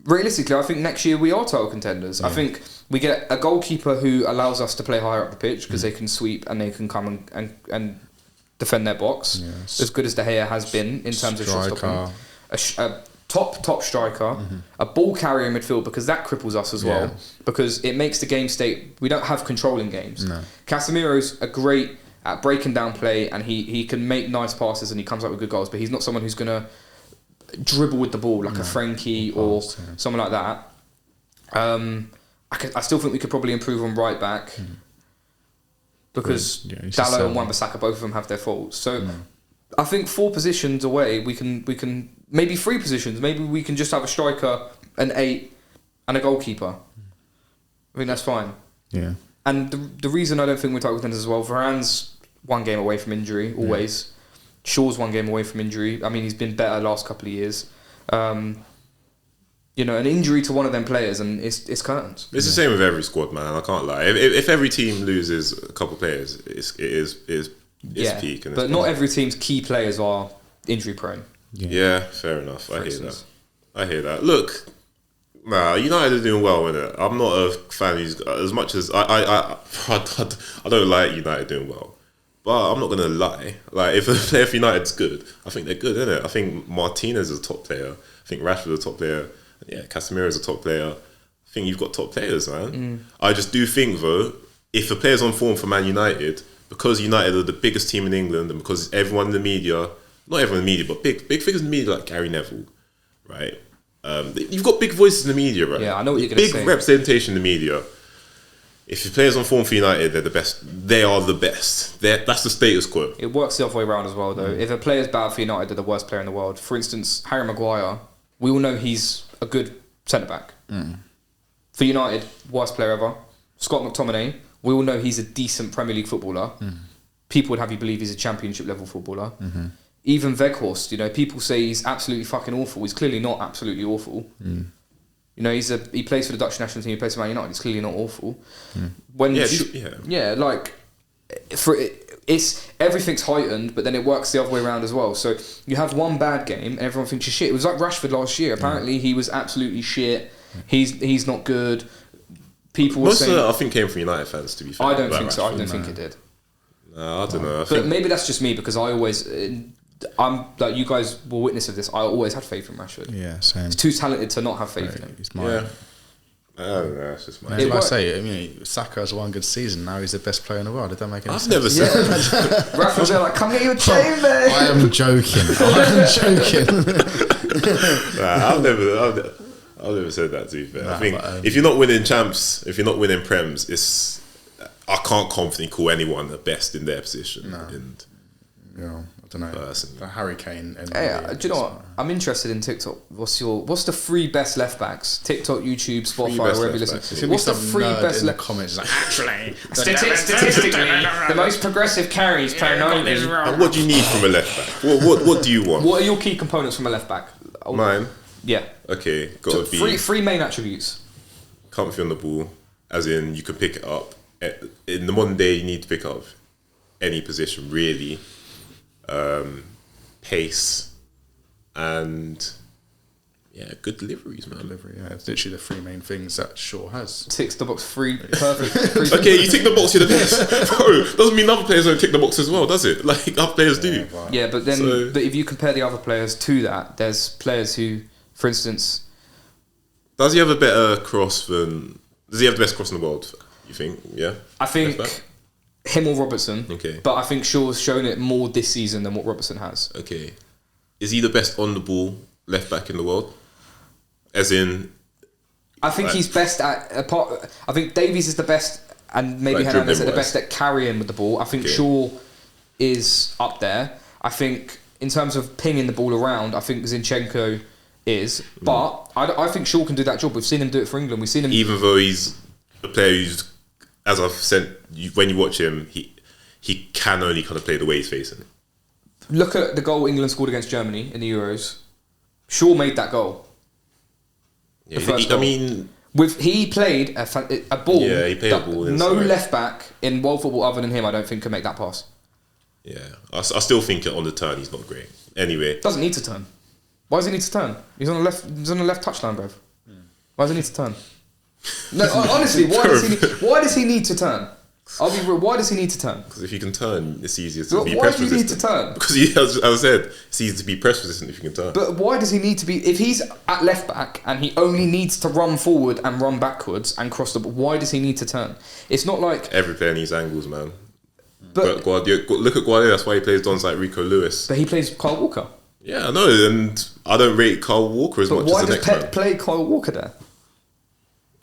realistically, I think next year we are title contenders. I think we get a goalkeeper who allows us to play higher up the pitch because they can sweep and they can come and defend their box. Yes. As good as De Gea has been in terms of shot stopping. A top striker, a ball carrier in midfield, because that cripples us as well, because it makes the game state. We don't have control in games. No. Casemiro's a great at breaking down play, and he can make nice passes and he comes up with good goals, but he's not someone who's going to dribble with the ball like a Frankie or someone like that. I still think we could probably improve on right back because Dalot and Wan-Bissaka, both of them have their faults. So I think 4 positions away, we can maybe 3 positions. Maybe we can just have a striker, an 8, and a goalkeeper. I think that's fine. Yeah. And the reason I don't think we're title contenders as well, Varane's 1 game away from injury always. Shaw's 1 game away from injury. I mean, he's been better last couple of years. An injury to one of them players and it's curtains.
It's the same with every squad, man. I can't lie. If every team loses a couple of players, it's peak.
But not every team's key players are injury prone.
Yeah, fair enough. I hear that. Look, United are doing well with it. I'm not a fan who's, as much as I don't like United doing well. But I'm not going to lie. Like, if a player for United's good, I think they're good, isn't it? I think Martinez is a top player. I think Rashford's a top player. Yeah, Casemiro is a top player. I think you've got top players, man. I just do think though, if a player's on form for Man United, because United are the biggest team in England, and because everyone in the media, not everyone in the media, but big figures in the media like Gary Neville, right? You've got big voices in the media, right?
Yeah, I know what you're going to say.
Big representation in the media. If your player's on form for United, they're the best. They are the best. That's the status quo.
It works the other way around as well, though. If a player's bad for United, they're the worst player in the world. For instance, Harry Maguire, we all know he's a good centre-back. For United, worst player ever. Scott McTominay, we all know he's a decent Premier League footballer. People would have you believe he's a championship-level footballer. Even Weghorst, you know, people say he's absolutely fucking awful. He's clearly not absolutely awful. You know, he plays for the Dutch national team. He plays for Man United. He's clearly not awful. It's everything's heightened, but then it works the other way around as well. So you have one bad game, and everyone thinks you're shit. It was like Rashford last year. Apparently, he was absolutely shit. He's not good. People were saying,
of that, I think, came from United fans. To be fair,
I don't think so. I don't think it did.
No, I don't know.
But maybe that's just me because I'm like, you guys were witness of this. I always had faith in Rashford.
Yeah, same.
He's too talented to not have faith in him.
I don't know. It's just my.
Like I say, I mean, Saka has one good season. Now he's the best player in the world. It don't make any sense.
I've never said that.
Rashford's like, come get your chain, man.
I am joking.
I've never said that, to be fair. I think if you're not winning champs, if you're not winning prems, I can't confidently call anyone the best in their position.
No.
And
I don't know.
Personally.
The Harry Kane.
Hey, do you know what? I'm interested in TikTok. What's the three best left backs? TikTok, YouTube, Spotify, wherever you listen. What's the three best
in the comments? Like, actually,
statistically, the most progressive carries per night is wrong.
And what do you need from a left back? What do you want?
What are your key components from a left back?
Mine.
Yeah.
Okay, gotta be
three main attributes.
comfy on the ball, as in you can pick it up. In the modern day, you need to pick up any position really. Pace and good deliveries, man.
It's literally the three main things that Shaw has.
Ticks the box, perfect.
Okay, you tick the box, you're the best. Bro, doesn't mean other players don't tick the box as well, does it? Like other players do.
Yeah, but then but if you compare the other players to that, there's players who, for instance,
does he have a better cross than? Does he have the best cross in the world? You think? Yeah.
I think him or Robertson.
Okay.
But I think Shaw's shown it more this season than what Robertson has.
Okay. Is he the best on the ball left back in the world? As in,
I think he's best at I think Davies is the best, and maybe Hernandez are the best at carrying with the ball. I think Shaw is up there. I think in terms of pinging the ball around, I think Zinchenko is. But I think Shaw can do that job. We've seen him do it for England. We've seen him,
even though he's a player who's, as I've said, when you watch him, he can only kind of play the way he's facing.
Look at the goal England scored against Germany in the Euros. Shaw made that goal.
Yeah, he
played a ball.
Yeah, he played a ball.
No left back in world football other than him, I don't think, can make that pass.
Yeah, I still think on the turn he's not great. Anyway,
doesn't need to turn. Why does he need to turn? He's on the left. He's on the left touchline, bruv. Why does he need to turn? No, honestly, why does he need to turn? I'll be real. Why does he need to turn?
Because if you can turn, it's easier to be
press resistant. Why
does
do you need to turn?
Because as I said, it's easier to be press resistant if you can turn.
But why does he need to be? If he's at left back and he only needs to run forward and run backwards and cross the ball, why does he need to turn? It's not like
every player needs angles, man. But Guardiola, look at Guardiola. That's why he plays dons like Rico Lewis.
But he plays Kyle Walker.
Yeah, I know, and I don't rate Kyle Walker as much as the next man.
Why does Pep play Kyle Walker there?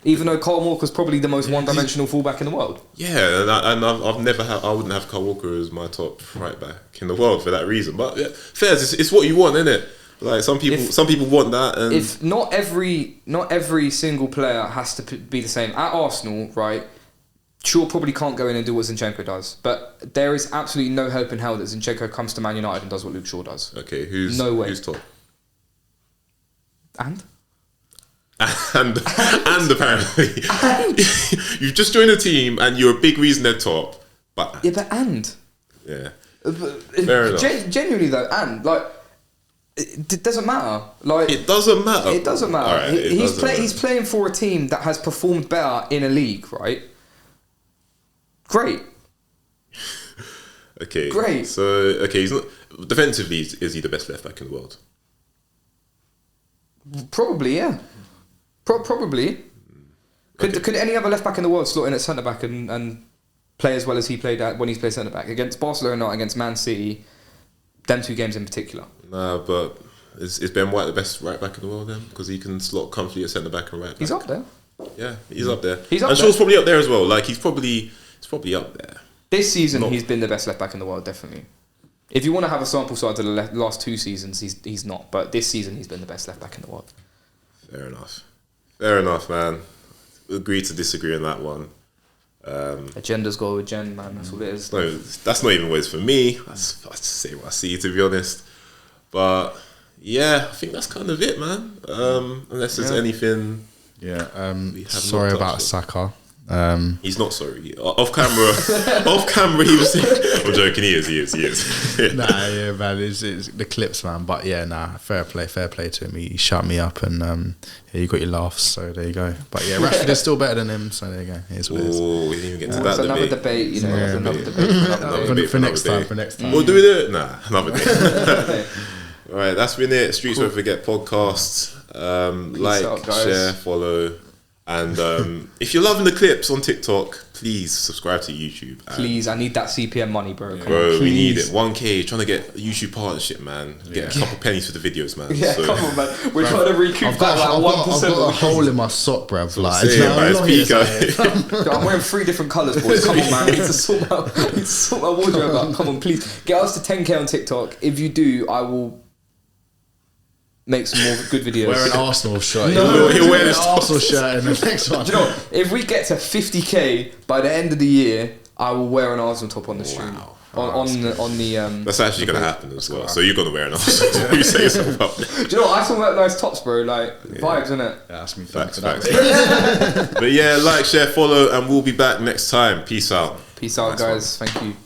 Even though Kyle Walker's probably the most one-dimensional fullback in the world.
Yeah, I've never had. I wouldn't have Kyle Walker as my top right back in the world for that reason. But yeah, fair, it's what you want, isn't it? Like some people want that. And
if not every single player has to be the same. At Arsenal, right? Shaw probably can't go in and do what Zinchenko does, but there is absolutely no hope in hell that Zinchenko comes to Man United and does what Luke Shaw does.
Okay, who's top?
And
apparently you've just joined a team and you're a big reason they're top. But fair enough.
Genuinely though, and like it doesn't matter. Like
it doesn't matter.
It doesn't matter.
Right,
he's playing for a team that has performed better in a league, right? Great.
Okay.
Great.
So he's not defensively. Is he the best left back in the world?
Probably, yeah. Probably. Could any other left back in the world slot in at centre back and play as well as he played at when he's played centre back against Barcelona, not against Man City? Them 2 games in particular.
Nah, but is Ben White the best right back in the world then? Because he can slot comfortably at centre back and right back.
He's up there.
Yeah, he's up there.
He's up
and
there.
Shaw's probably up there as well. Like he's probably up there.
This season, he's been the best left back in the world, definitely. If you want to have a sample size of the last 2 seasons, he's not. But this season, he's been the best left back in the world.
Fair enough, man. Agree to disagree on that one.
Agendas go with Gen, man. That's what it is.
No, that's not even what it's for me. I just say what I see, to be honest. But yeah, I think that's kind of it, man. Unless there's anything.
Yeah.
we have
Sorry
not
about
touched on.
Saka.
He's not sorry. Off camera, he was. I'm joking. He is.
Nah, yeah, man. It's the clips, man. But yeah, nah. Fair play to him. He shut me up, and yeah, you got your laughs. So there you go. But yeah, Rashford is still better than him. So there you go. Here's what it is.
Oh, we didn't even get to
It's
that
another
debate.
debate. It's another debate.
For next time.
We'll do it. Nah, another day. All right, that's been it. Streets Won't Forget podcast. Like,
out, guys.
share, follow. And if you're loving the clips on TikTok, please subscribe to YouTube.
Please, I need that CPM money, bro.
Bro, we need it. 1K, trying to get a YouTube partnership, man. Get a couple pennies for the videos, man.
Yeah,
so.
come on, man. We're trying to recoup
I've got a hole in my sock, bruv. Like,
I'm wearing 3 different colours, boys. Come on, man. I need to sort my wardrobe out. Come on, please. Get us to 10K on TikTok. If you do, I will make some more good videos.
Wear an Arsenal shirt.
No,
he'll wear an Arsenal shirt in the next one.
Do you know what? If we get to 50K by the end of the year, I will wear an Arsenal top on the stream. On the
that's actually going to happen as well. So you're going to wear an Arsenal. You set yourself up.
Do you know what? I saw that nice tops, bro. Like vibes, innit?
Yeah, that's me.
Facts. But yeah, like, share, follow, and we'll be back next time. Peace out.
Peace out, guys. Thank you.